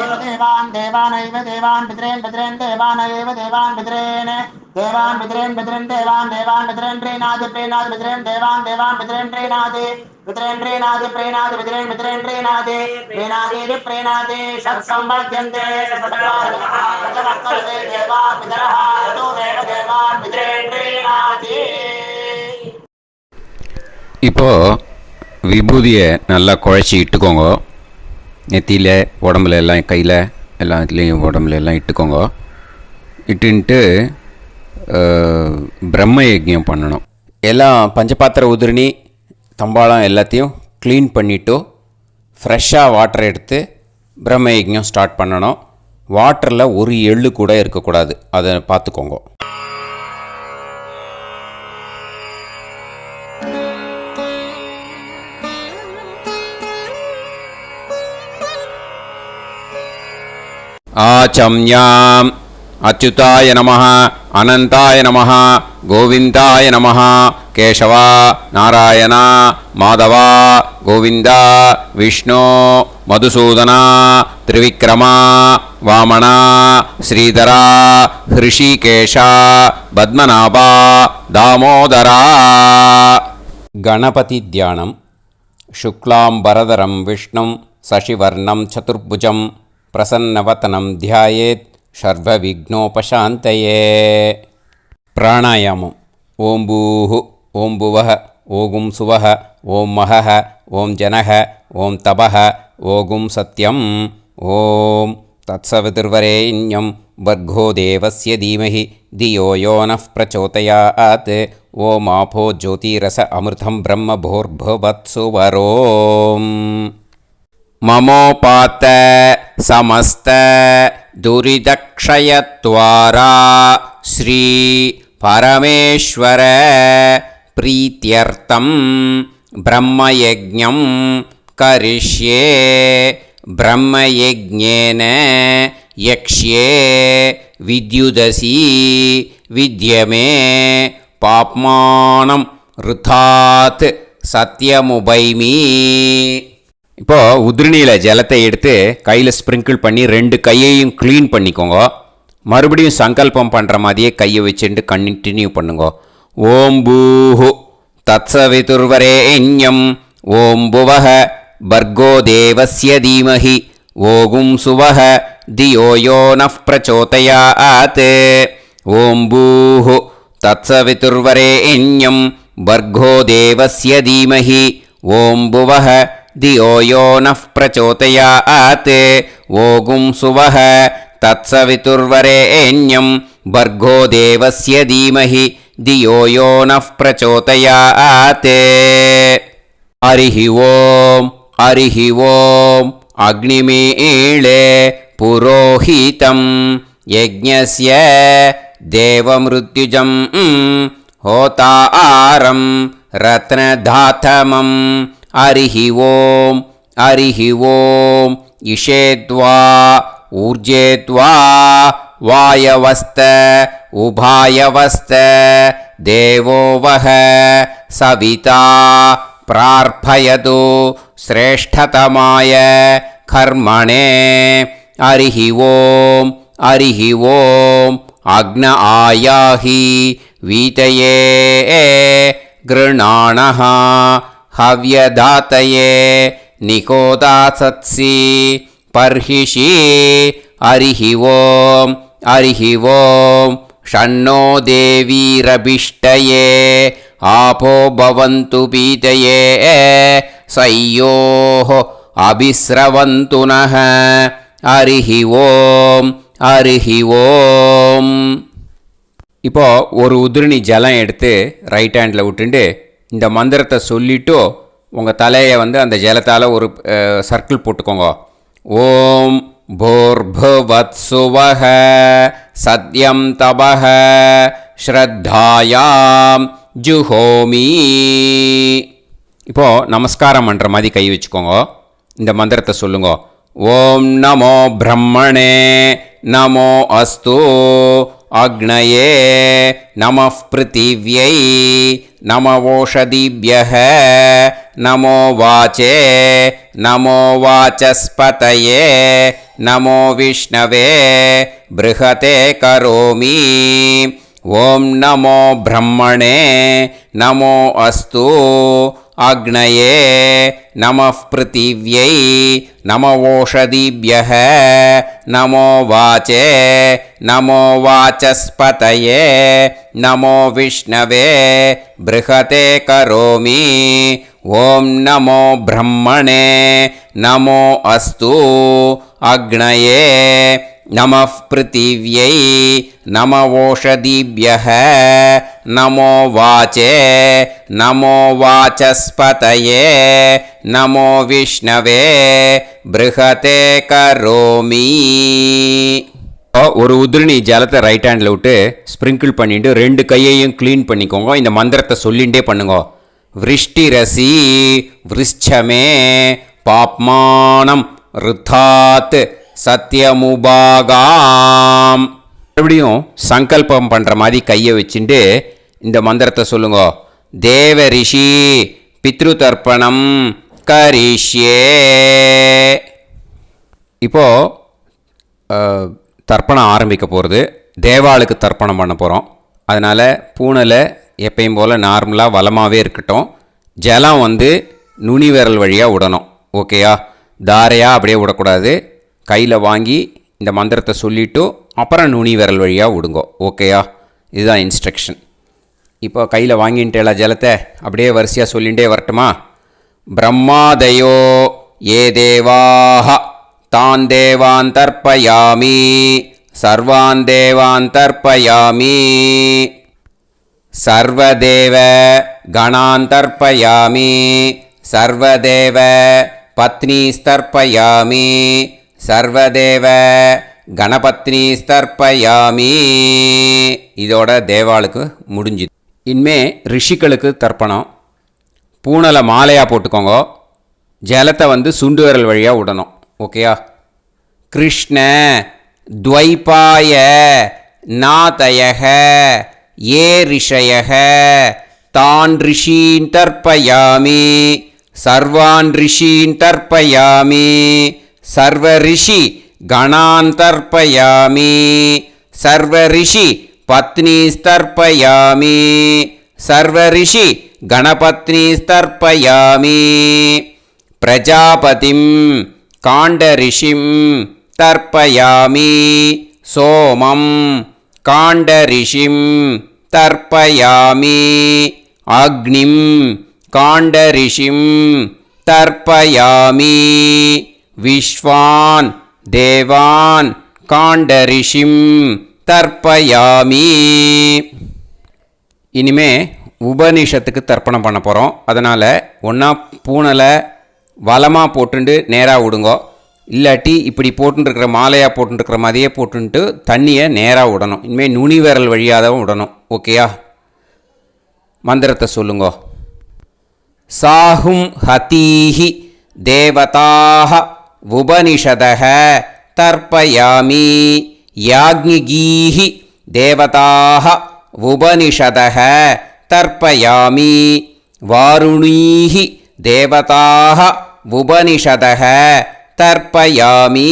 एव देवान् देवान् पितॄन् देवानैव देवान् पितॄन् देवान् पितॄन् देवान् पितॄन् प्रीणाति पितॄन् देवान् पितॄन् प्रीणाति पितॄन् प्रीणाति प्रीणाति षट्संवर्ध्यन्ते देवा पितरः ततोमेव देवान् पितॄन् प्रीणाति. இப்போ விபூதியை நல்லா குழச்சி இட்டுக்கோங்க. நெத்தியில் உடம்புல எல்லாம் கையில் எல்லாத்துலேயும் உடம்புல எல்லாம் இட்டுக்கோங்க. இட்டுன்ட்டு பிரம்ம யஜ்ஞம் பண்ணணும். எல்லாம் பஞ்சபாத்திர உதிரணி தம்பாளம் எல்லாத்தையும் க்ளீன் பண்ணிவிட்டு ஃப்ரெஷ்ஷாக வாட்டர் எடுத்து பிரம்ம யஜ்ஞம் ஸ்டார்ட் பண்ணணும். வாட்டரில் ஒரு எள்ளு கூட இருக்கக்கூடாது. அதை பார்த்துக்கோங்க. ஆச்சம்யாம் அச்சுதாய நமஹ அனந்தாய நமஹ கோவிந்தாய நமஹ கேசவா நாராயணா மாதவா கோவிந்தா விஷ்ணு மதுசூதனா திரிவிக்ரமா வாமனா ஸ்ரீதரா ஹிருஷிகேஷா பத்மநாபா தாமோதரா. கணபதி தியானம். சுக்லாம்பரதரம் விஷ்ணும் சசிவர்ணம் சதுர்புஜம் பிரசன்னவதனம் தியாயேத் சர்வவிக்னோபசாந்தயே. பிராணாயாமம். ஓம் பூஹு ஓம் புவஹ ஓகும் சுவஹ ஓம் மஹஹ ஓம் ஜனஹ ஓம் தபஹ ஓகும் சத்யம். ஓம் தத்சவிதுர்வரேண்யம் வர்கோ தேவஸ்ய தீமஹி தியோ யோ நः பிரச்சோதயாத். ஓம் ஆபோ ஜோதிரஸ அமிர்தம் பிரம்ம பூர்புவத்சு வரோம். மமோபாத்த சமஸ்த दुरितक्षयत्वारा श्री परमेश्वर प्रीत्यर्थं ब्रह्मयज्ञं करिष्ये ब्रह्मयज्ञेन यक्ष्ये विद्युदसि विद्यमे पाप्मानं ऋथात् சத்தியமுபைமி. இப்போ உதிரணியில் ஜலத்தை எடுத்து கையில் ஸ்ப்ரிங்கிள் பண்ணி 2 கையையும் க்ளீன் பண்ணிக்கோங்க. மறுபடியும் சங்கல்பம் பண்ணுற மாதிரியே கையை வச்சுட்டு கண்டினியூ பண்ணுங்க. ஓம் பூஹு தத்சவிதுர்வரேண்யம் ஓம் புவஹ பர்கோ தேவஸ்ய தீமஹி ஓகும் சுவஹ தியோ யோ நஃப் பிரச்சோதயாத். ஓம் பூஹு தத்சவிதுர்வரேண்யம் भर्गो देवस्य धीमहि ॐ भुवः धियो यो नः प्रचोदयात्. ओगुं सुवः तत्सवितुर्वरेण्यं भर्गो देवस्य धीमहि धियो यो नः प्रचोदयात्. हरिः ॐ अग्निमीळे पुरोहितं यज्ञस्य देवमृत्युजं होतारं रत्नधातमं. हरिः ॐ इषेत्वा ऊर्जेत्वा वायवस्त उभायवस्त देवो वः सविता प्रार्थयतु श्रेष्ठतमाय कर्मणे. हरिः ॐ अग्न आयाहि वीतये गृणाणः हव्यदातये निकोदासत्सि पर्हिषि. हरिः ॐ षण्णो देवीरभिष्टये आपो भवन्तु पीतये सयोः अभिस्रवन्तु नः. हरिः ॐ. இப்போ ஒரு உதிரணி ஜலம் எடுத்து ரைட் ஹேண்டில் விட்டுண்டு இந்த மந்திரத்தை சொல்லிவிட்டு உங்கள் தலையை அந்த ஜலத்தால் ஒரு சர்க்கிள் போட்டுக்கோங்க. ஓம் भूर्भुवत्सुवः सत्यं तपः ஸ்ரத்தாயாம் ஜுஹோமி. இப்போது நமஸ்காரம் பண்ணுற மாதிரி கை வச்சுக்கோங்க. இந்த மந்திரத்தை சொல்லுங்க. ஓம் நமோ பிரம்மணே நமோ அஸ்து அக்னயே நமः பிருத்திவ்யை நமவோஷதிभ्यः நமோ வாச்சே நமோ வாசஸ்பதயே நமோ விஷ்ணவே ப்ருஹதே கரோமி. ஓம் நமோ பிரம்மணே நமோ அஸ்து அக்னயே நமः பிருத்திவ்யை நமவோஷதிभ्यः நமோ வாச்சே நமோ வாசஸ்பதயே நமோ விஷ்ணவே ப்ருஹதே கரோமி. ஓம் நமோ பிரம்மணே நமோ அஸ்து அக்னயே நமः பிருத்திவ்யை நமவோஷதிभ्यः நமோ வாச்சே நமோ வாசஸ்பதயே நமோ விஷ்ணவே ப்ருஹதே கரோமி. ஒரு உதிரணி ஜலத்தை ரைட் ஹேண்டில் விட்டு ஸ்ப்ரிங்கிள் பண்ணிட்டு 2 கையையும் க்ளீன் பண்ணிக்கோங்க. இந்த மந்திரத்தை சொல்லிகிட்டே பண்ணுங்க. விருஷ்டிரசி விருஷ்சமே பாப்மானம் ருத்தாத் சத்யமுபாகாம். மறுபடியும் சங்கல்பம் பண்ணுற மாதிரி கையை வச்சுட்டு இந்த மந்திரத்தை சொல்லுங்க. தேவ ரிஷி பித்ரு தர்ப்பணம் கரிஷ்யே. இப்போது தர்ப்பணம் ஆரம்பிக்க போகிறது. தேவாளுக்கு தர்ப்பணம் பண்ண போகிறோம். அதனால் பூனையில் எப்பயும் போல் நார்மலாக வளமாகவே இருக்கட்டும். ஜலம் நுனி விரல் வழியாக விடணும். ஓகேயா? தாரையாக அப்படியே விடக்கூடாது. கையில் வாங்கி இந்த மந்திரத்தை சொல்லிவிட்டு அப்புறம் நுனி விரல் வழியாக விடுங்க. ஓகேயா? இதுதான் இன்ஸ்ட்ரக்ஷன். இப்போ கையில் வாங்கிட்டேல ஜலத்தை அப்படியே வரிசையாக சொல்லிகிட்டே வரட்டுமா? பிரம்மாதயோ ஏ தேவாஹ தான் தேவான் தர்ப்பயாமி சர்வான் தேவான் தர்ப்பயாமி சர்வதேவ கணான் தர்ப்பயாமி சர்வதேவ பத்னீஸ்தர்ப்பயாமி சர்வதேவ கணபத்னீஸ்தர்ப்பயாமி. இதோட தேவாளுக்கு முடிஞ்சுது. இனிமே ரிஷிகளுக்கு தர்ப்பணம். பூனலை மாலையாக போட்டுக்கோங்க. ஜலத்தை வந்து சுண்டு விரல் வழியாக விடணும். ஓகேயா? கிருஷ்ண துவைபாய நாதயக ஏ ரிஷயக தான் ரிஷீன் தர்ப்பயாமி சர்வான் ரிஷீன் தர்ப்பயாமி சர்வ ரிஷி கணான் தர்ப்பயாமி சர்வ ரிஷி பத்னீஸ்தர்ப்பயாமி சர்வ ரிஷி கணபத்னீஸ்தர்ப்பயாமி பிரஜாபதிம் காண்டரிஷிம் தர்ப்பயாமி சோமம் காண்டரிஷிம் தர்ப்பயாமி அக்னிம் காண்டரிஷிம் தர்ப்பயாமி விஸ்வான் தேவான் காண்டரிஷிம் தர்ப்பயாமி. இனிமே உபனிஷத்துக்கு தர்ப்பணம் பண்ண போகிறோம். அதனால் ஒன்றா பூனலை வலமாக போட்டுண்டு நேராக விடுங்கோ. இல்லாட்டி இப்படி போட்டுருக்கிற மாலையாக போட்டுருக்கிற மாதிரியே போட்டுன்ட்டு தண்ணியை நேராக விடணும். இனிமேல் நுனி விரல் வழியாக தான் விடணும். ஓகேயா? மந்திரத்தை சொல்லுங்கோ. சாஹும் ஹதீஹி தேவதாக உபனிஷதக தர்ப்பயாமி யாக்ஞிகீஹி தேவதாக உபனிஷதக தர்ப்பயாமி வாருணீஹி தேவதாக உபனிஷதக தர்ப்பயாமி.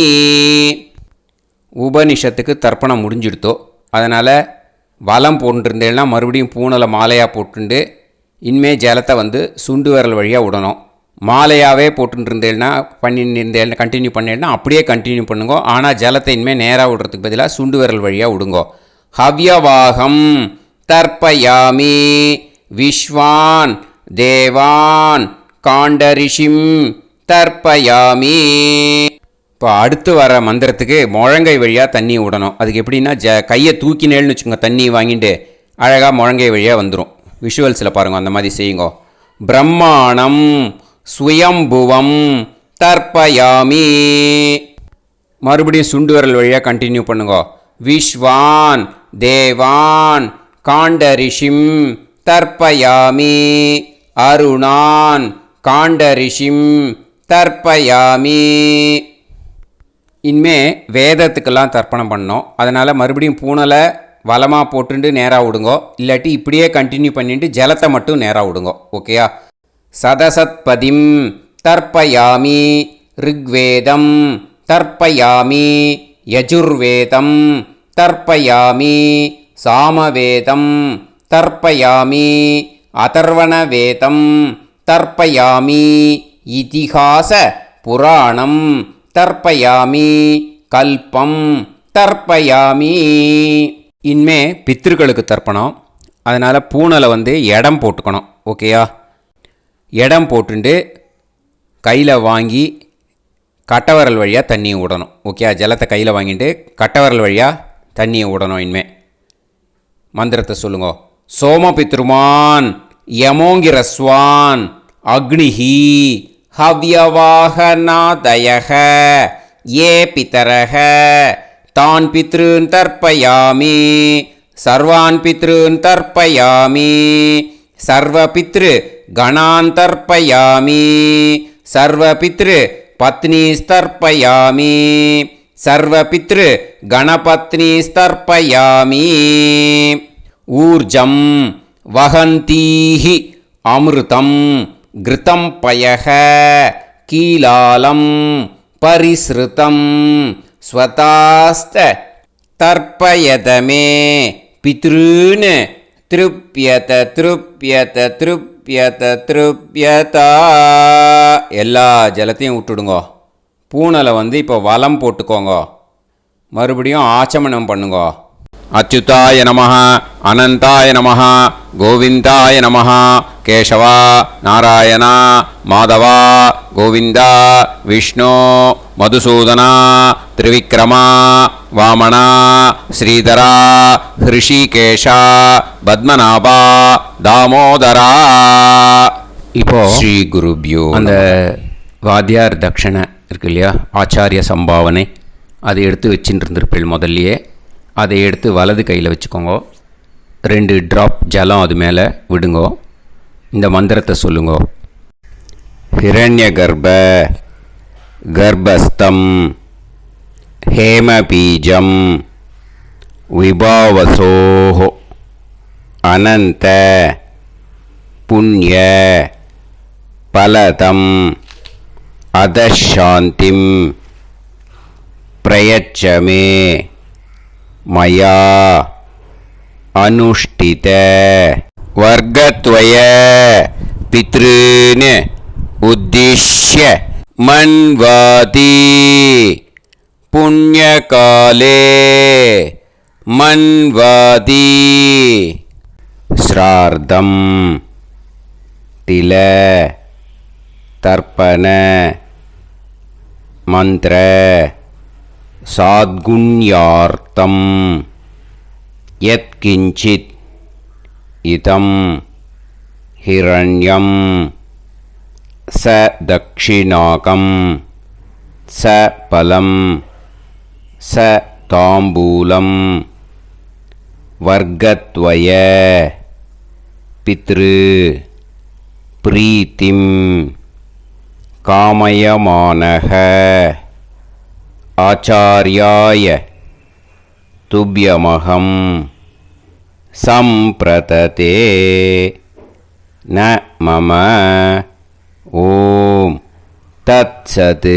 உபனிஷத்துக்கு தர்ப்பணம் முடிஞ்சிடுத்தோ. அதனால் வலம் போட்டுருந்தேன்னா மறுபடியும் பூனலை மாலையாக போட்டுண்டு இனிமே ஜலத்தை வந்து சுண்டு விரல் வழியாக விடணும். மாலையாகவே போட்டுருந்தேன்னா பண்ணியிருந்தேன் கண்டினியூ பண்ணேன்னா அப்படியே கண்டினியூ பண்ணுங்கோ. ஆனால் ஜலத்தை இனிமேல் நேராக விடுறதுக்கு பதிலாக சுண்டு விரல் வழியாக விடுங்கோ. ஹவ்யவாகம் தர்ப்பயாமி விஸ்வான் தேவான் காண்டரிஷிம் தர்ப்பயாமி. இப்போ அடுத்து வர மந்திரத்துக்கு முழங்கை வழியாக தண்ணி விடணும். அதுக்கு எப்படின்னா கையை தூக்கினேன்னு வச்சுக்கோங்க, தண்ணி வாங்கிட்டு அழகாக முழங்கை வழியாக வந்துடும். விஷுவல்ஸில் பாருங்கள், அந்த மாதிரி செய்யுங்கோ. பிரம்மாணம் ஸ்வயம்புவம் தர்ப்பயாமி. மறுபடியும் சுண்டு விரல் வழியாக கண்டினியூ பண்ணுங்கோ. விஸ்வான் தேவான் காண்டரிஷிம் தர்ப்பயாமி அருணான் காண்டரிஷிம் தர்ப்பயாமி. இனிமே வேதத்துக்கெல்லாம் தர்ப்பணம் பண்ணோம். அதனால் மறுபடியும் பூனலை வலமாக போட்டுட்டு நேராக விடுங்கோ. இல்லாட்டி இப்படியே கண்டினியூ பண்ணிட்டு ஜலத்தை மட்டும் நேராக விடுங்கோ. ஓகேயா? சதசத்பதிம் தர்ப்பயாமி ரிக்வேதம் தர்ப்பயாமி யஜுர்வேதம் தர்ப்பயாமி சாமவேதம் தர்ப்பயாமி அதர்வணவேதம் தர்ப்பயாமி இதிஹாச புராணம் தர்ப்பயாமி கல்பம் தர்ப்பயாமி. இனிமே பித்ருக்களுக்கு தர்ப்பணம். அதனால் பூனலை வந்து இடம் போட்டுக்கணும். ஓகேயா? இடம் போட்டுண்டு கையில் வாங்கி கட்டவரல் வழியாக தண்ணியை விடணும். ஓகே? ஜலத்தை கையில் வாங்கிட்டு கட்டவரல் வழியாக தண்ணியை விடணும். இனிமே மந்திரத்தை சொல்லுங்க. சோமபித்ருமான் யமோங்கிரஸ்வான் அக்னிஹி ஹவ்யவாகநாதயக ஏ பிதரக தான் பித்ருன் தர்ப்பயாமி சர்வான் பித்ருன் தர்ப்பயாமி சர்வ பித்ரு கணான் தர்ப்பயாமி சர்வ பித்ரு பத்னீஸ்தர்ப்பயாமி சர்வ பித்ரு கணபத்னீஸ்தர்ப்பயாமி. ஊர்ஜம் வஹந்தீஹி அமிர்தம் கிருதம் பயக கீலாலம் பரிஸ்ருதம் ஸ்வதாஸ்த தர்ப்பயதமே பித்ருன் திருப்யத திருப்யத திருப்யத திருப்யதா. எல்லா ஜலத்தையும் விட்டுடுங்கோ. பூனலை வந்து இப்போ வலம் போட்டுக்கோங்க. மறுபடியும் ஆச்சமனம் பண்ணுங்கோ. அச்சுதாய நமஹ அனந்தாய நமஹ கோவிந்தாய நமஹ கேசவா நாராயணா மாதவா கோவிந்தா விஷ்ணு மதுசூதனா திரிவிக்ரமா வாமனா ஸ்ரீதரா ஹிருஷிகேஷா பத்மநாபா தாமோதரா. இப்போ ஸ்ரீ குருப்யோ அந்த வாத்தியார் தட்சணை இருக்கு இல்லையா, ஆச்சாரிய சம்பாவனை, அதை எடுத்து வச்சுட்டு இருந்திருப்பேள் முதல்லையே. அதை எடுத்து வலது கையில் வச்சுக்கோங்க. 2 ட்ராப் ஜலம் அது மேலே விடுங்கோ. இந்த மந்திரத்தை சொல்லுங்கோ. ஹிரண்ய கர்ப்ப கர்ப்பஸ்தம் ஹேமபீஜம் விபாவசோஹோ அனந்த புண்ணிய பலதம் அதசாந்திம் பிரயச்சமே மயா அனுஷ்டித வர்க்கத்வய பித்ருன் உத்திஷ்ய மன்வாதி புண்ணியகாலே மன்வாதி ஸ்ரார்த்தம் தில தர்ப்பண மந்திர சாத்குண்யார்த்தம் யத்கிஞ்சித் இதம் ஹிரண்யம் ச தக்ஷிணாகம் ச பலம் ச தாம்பூலம் வர்க்கத்வய பித்ரு பிரீத்திம் காமயமானஹ ஆச்சார்யாய துப்யமகம் சம்பிரததே ந மம ஓம் தத்சத்.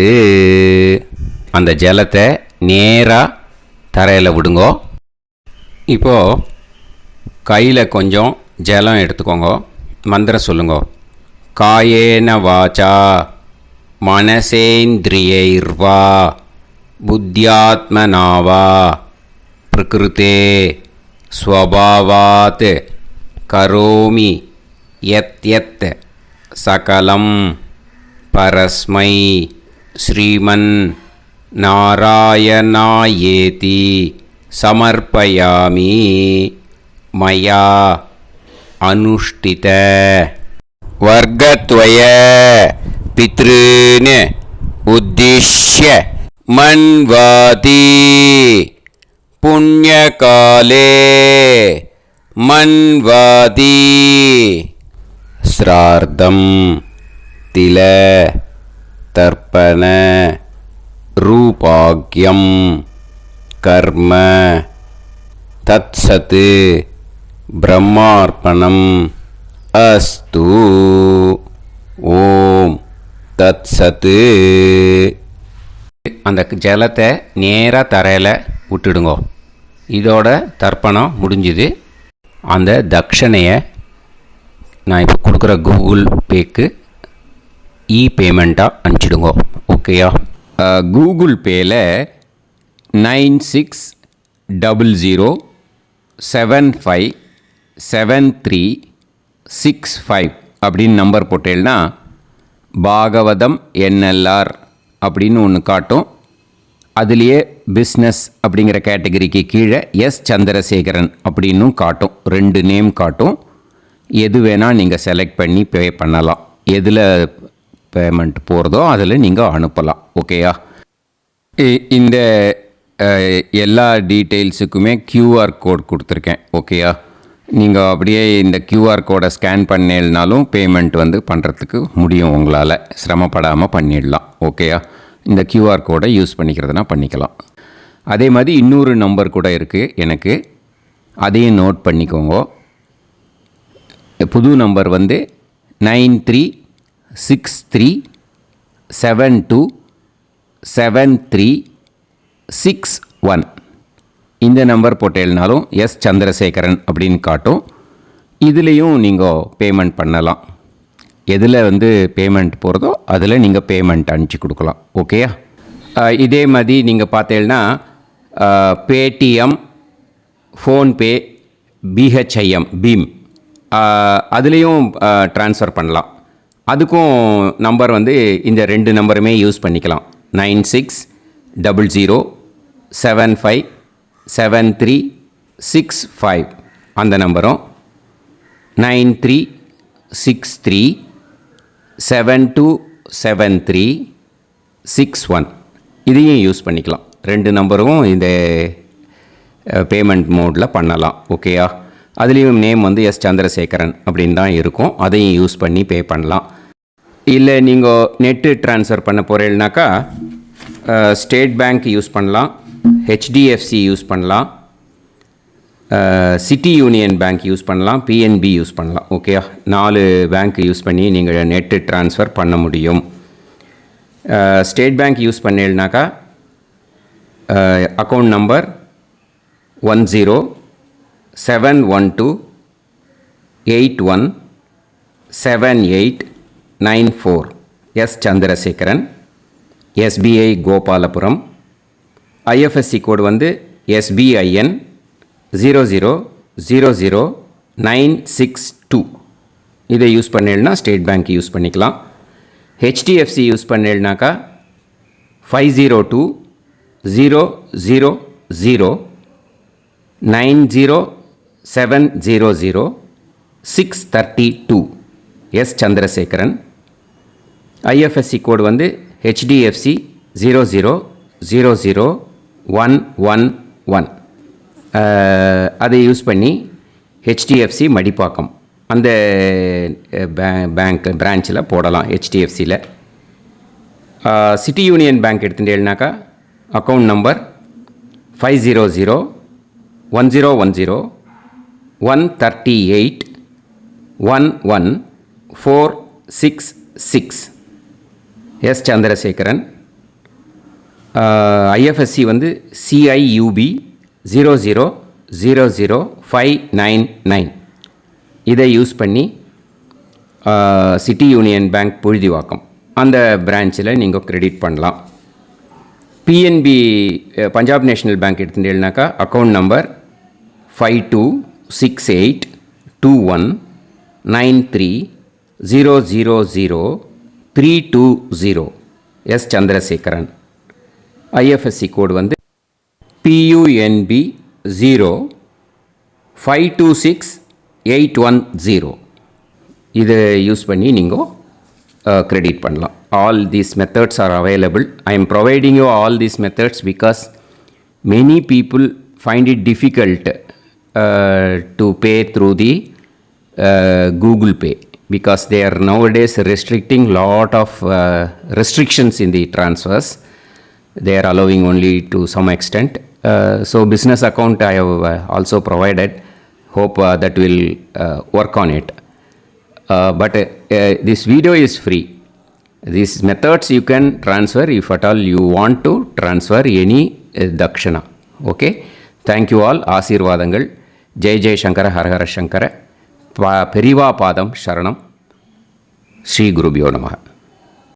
அந்த ஜலத்தை நேராக தரையில் விடுங்கோ. இப்போது கையில் கொஞ்சம் ஜலம் எடுத்துக்கோங்க. மந்திரம் சொல்லுங்கோ. காயேன வாச்சா மனசேந்திரியைர்வா புத்தியாத்மனாவா பிரகிருதே ஸ்வபாவாத் கரோமி யத் யத் சகலம் பரஸ்மை ஸ்ரீமன் நாராயணாயேதி சமர்ப்பயாமி மயா அனுஷ்டித வர்க்கத்வய பித்ருன் உத்திஷ்ய மன்வாதி புண்ணியகாலே மன்வாதி ஸ்ரார்த்தம் தில தர்ப்பண ரூபாக்யம் கர்ம தத்சத் பிரம்மார்ப்பணம் அஸ்து. ஓம் தத்சத். அந்த ஜலத்தை நேராக தரையில் விட்டுடுங்கோ. இதோட தர்ப்பணம் முடிஞ்சுது. அந்த தட்சணையை நான் இப்போ கொடுக்குற கூகுள் பேக்கு பேமெண்ட்டாக அனுப்பிச்சிடுங்கோ. ஓகேயா? கூகுள் பேயில் 9600757365 அப்படின்னு நம்பர் போட்டேன்னா பாகவதம் NLR அப்படின்னு ஒன்று காட்டும். அதுலேயே பிஸ்னஸ் அப்படிங்கிற கேட்டகரிக்கு கீழே எஸ் சந்திரசேகரன் அப்படின்னும் காட்டும். 2 நேம் காட்டும். எது வேணால் நீங்கள் செலக்ட் பண்ணி பே பண்ணலாம். எதில் பேமெண்ட் போகிறதோ அதில் நீங்கள் அனுப்பலாம். ஓகேயா? இந்த எல்லா டீட்டெயில்ஸுக்குமே QR கோட் கொடுத்துருக்கேன். ஓகேயா? நீங்கள் அப்படியே இந்த QR கோடை ஸ்கேன் பண்ணேல்னாலும் பேமெண்ட் பண்ணுறதுக்கு முடியும். உங்களால் சிரமப்படாமல் பண்ணிடலாம். ஓகேயா? இந்த QR கோடை யூஸ் பண்ணிக்கிறதுனா பண்ணிக்கலாம். அதே மாதிரி இன்னொரு நம்பர் கூட இருக்குது எனக்கு. அதையும் நோட் பண்ணிக்கோங்க. புது நம்பர் 9363727361. இந்த நம்பர் போட்டேல்னாலும் எஸ் சந்திரசேகரன் அப்படின்னு காட்டும். இதுலேயும் நீங்கள் பேமெண்ட் பண்ணலாம். எதில் பேமெண்ட் போகிறதோ அதில் நீங்கள் பேமெண்ட் அனுப்பிச்சி கொடுக்கலாம். ஓகேயா? இதே மாதிரி நீங்கள் பார்த்தேன்னா பேடிஎம், ஃபோன்பே, பிஹெச்ஐஎம் பீம் அதுலேயும் ட்ரான்ஸ்ஃபர் பண்ணலாம். அதுக்கும் நம்பர் இந்த 2 நம்பருமே யூஸ் பண்ணிக்கலாம். 9600757365 அந்த நம்பரும் 9363727361 இதையும் யூஸ் பண்ணிக்கலாம். 2 நம்பரும் இந்த பேமெண்ட் மோடில் பண்ணலாம். ஓகேயா? அதுலேயும் நேம் வந்து எஸ் சந்திரசேகரன் அப்படின்னு தான் இருக்கும். அதையும் யூஸ் பண்ணி பே பண்ணலாம். இல்லை நீங்கள் நெட்டு ட்ரான்ஸ்ஃபர் பண்ண போகிறீங்கனாக்கா ஸ்டேட் பேங்க் யூஸ் பண்ணலாம், ஹெச்டிஎஃப்சி யூஸ் பண்ணலாம், சிட்டி யூனியன் பேங்க் யூஸ் பண்ணலாம், பிஎன்பி யூஸ் பண்ணலாம். ஓகேயா? 4 பேங்க் யூஸ் பண்ணி நீங்கள் நெட்டு ட்ரான்ஸ்ஃபர் பண்ண முடியும். ஸ்டேட் பேங்க் யூஸ் பண்ணீங்கனாக்கா account number 1071281789 S Chandrasekaran, SBI Gopalapuram. IFSC code வந்து SBIN 0000962. இதை யூஸ் பண்ணீங்கன்னா ஸ்டேட் பேங்க் யூஸ் பண்ணிக்கலாம். ஹெச்டிஎஃப்சி யூஸ் பண்ணீங்கனாக்கா 50200090700632 எஸ் சந்திரசேகரன். ஐஎஃப்எஸ்சி கோடு வந்து HDFC 0000111. அதை யூஸ் பண்ணி HDFC மடிப்பாக்கம் அந்த பேங்க் பிரான்ச்சில் போடலாம். HDFCயில் சிட்டி யூனியன் பேங்க் எடுத்துட்டேன்னாக்கா account number 500101381146 S Chandrasekaran. IFSC வந்து CIUB 0000599. இதை யூஸ் பண்ணி சிட்டி யூனியன் பேங்க் புழுதிவாக்கம் அந்த பிரான்ச்சில் நீங்கள் கிரெடிட் பண்ணலாம். பிஎன்பி பஞ்சாப் நேஷ்னல் பேங்க் எடுத்துட்டேன்னாக்கா account number 52682193000320 S Chandrasekaran. IFSC code வந்து PUNB 0526810. இதை யூஸ் பண்ணி நீங்கள் கிரெடிட் பண்ணலாம். All these methods are available. I am providing you all these methods because many people find it difficult to pay through the Google Pay because they are nowadays restricting lot of restrictions in the transfers. They are allowing only to some extent. So business account I have also provided. Hope that will work on it. But this video is free. These methods you can transfer if at all you want to transfer any dakshana. Okay. Thank you all. ஆசீர்வாதங்கள். ஜெய் ஜெய் சங்கர ஹர ஹர சங்கர. பெரிவா பாதம் சரணம். ஸ்ரீ குருபியோ நமஹ.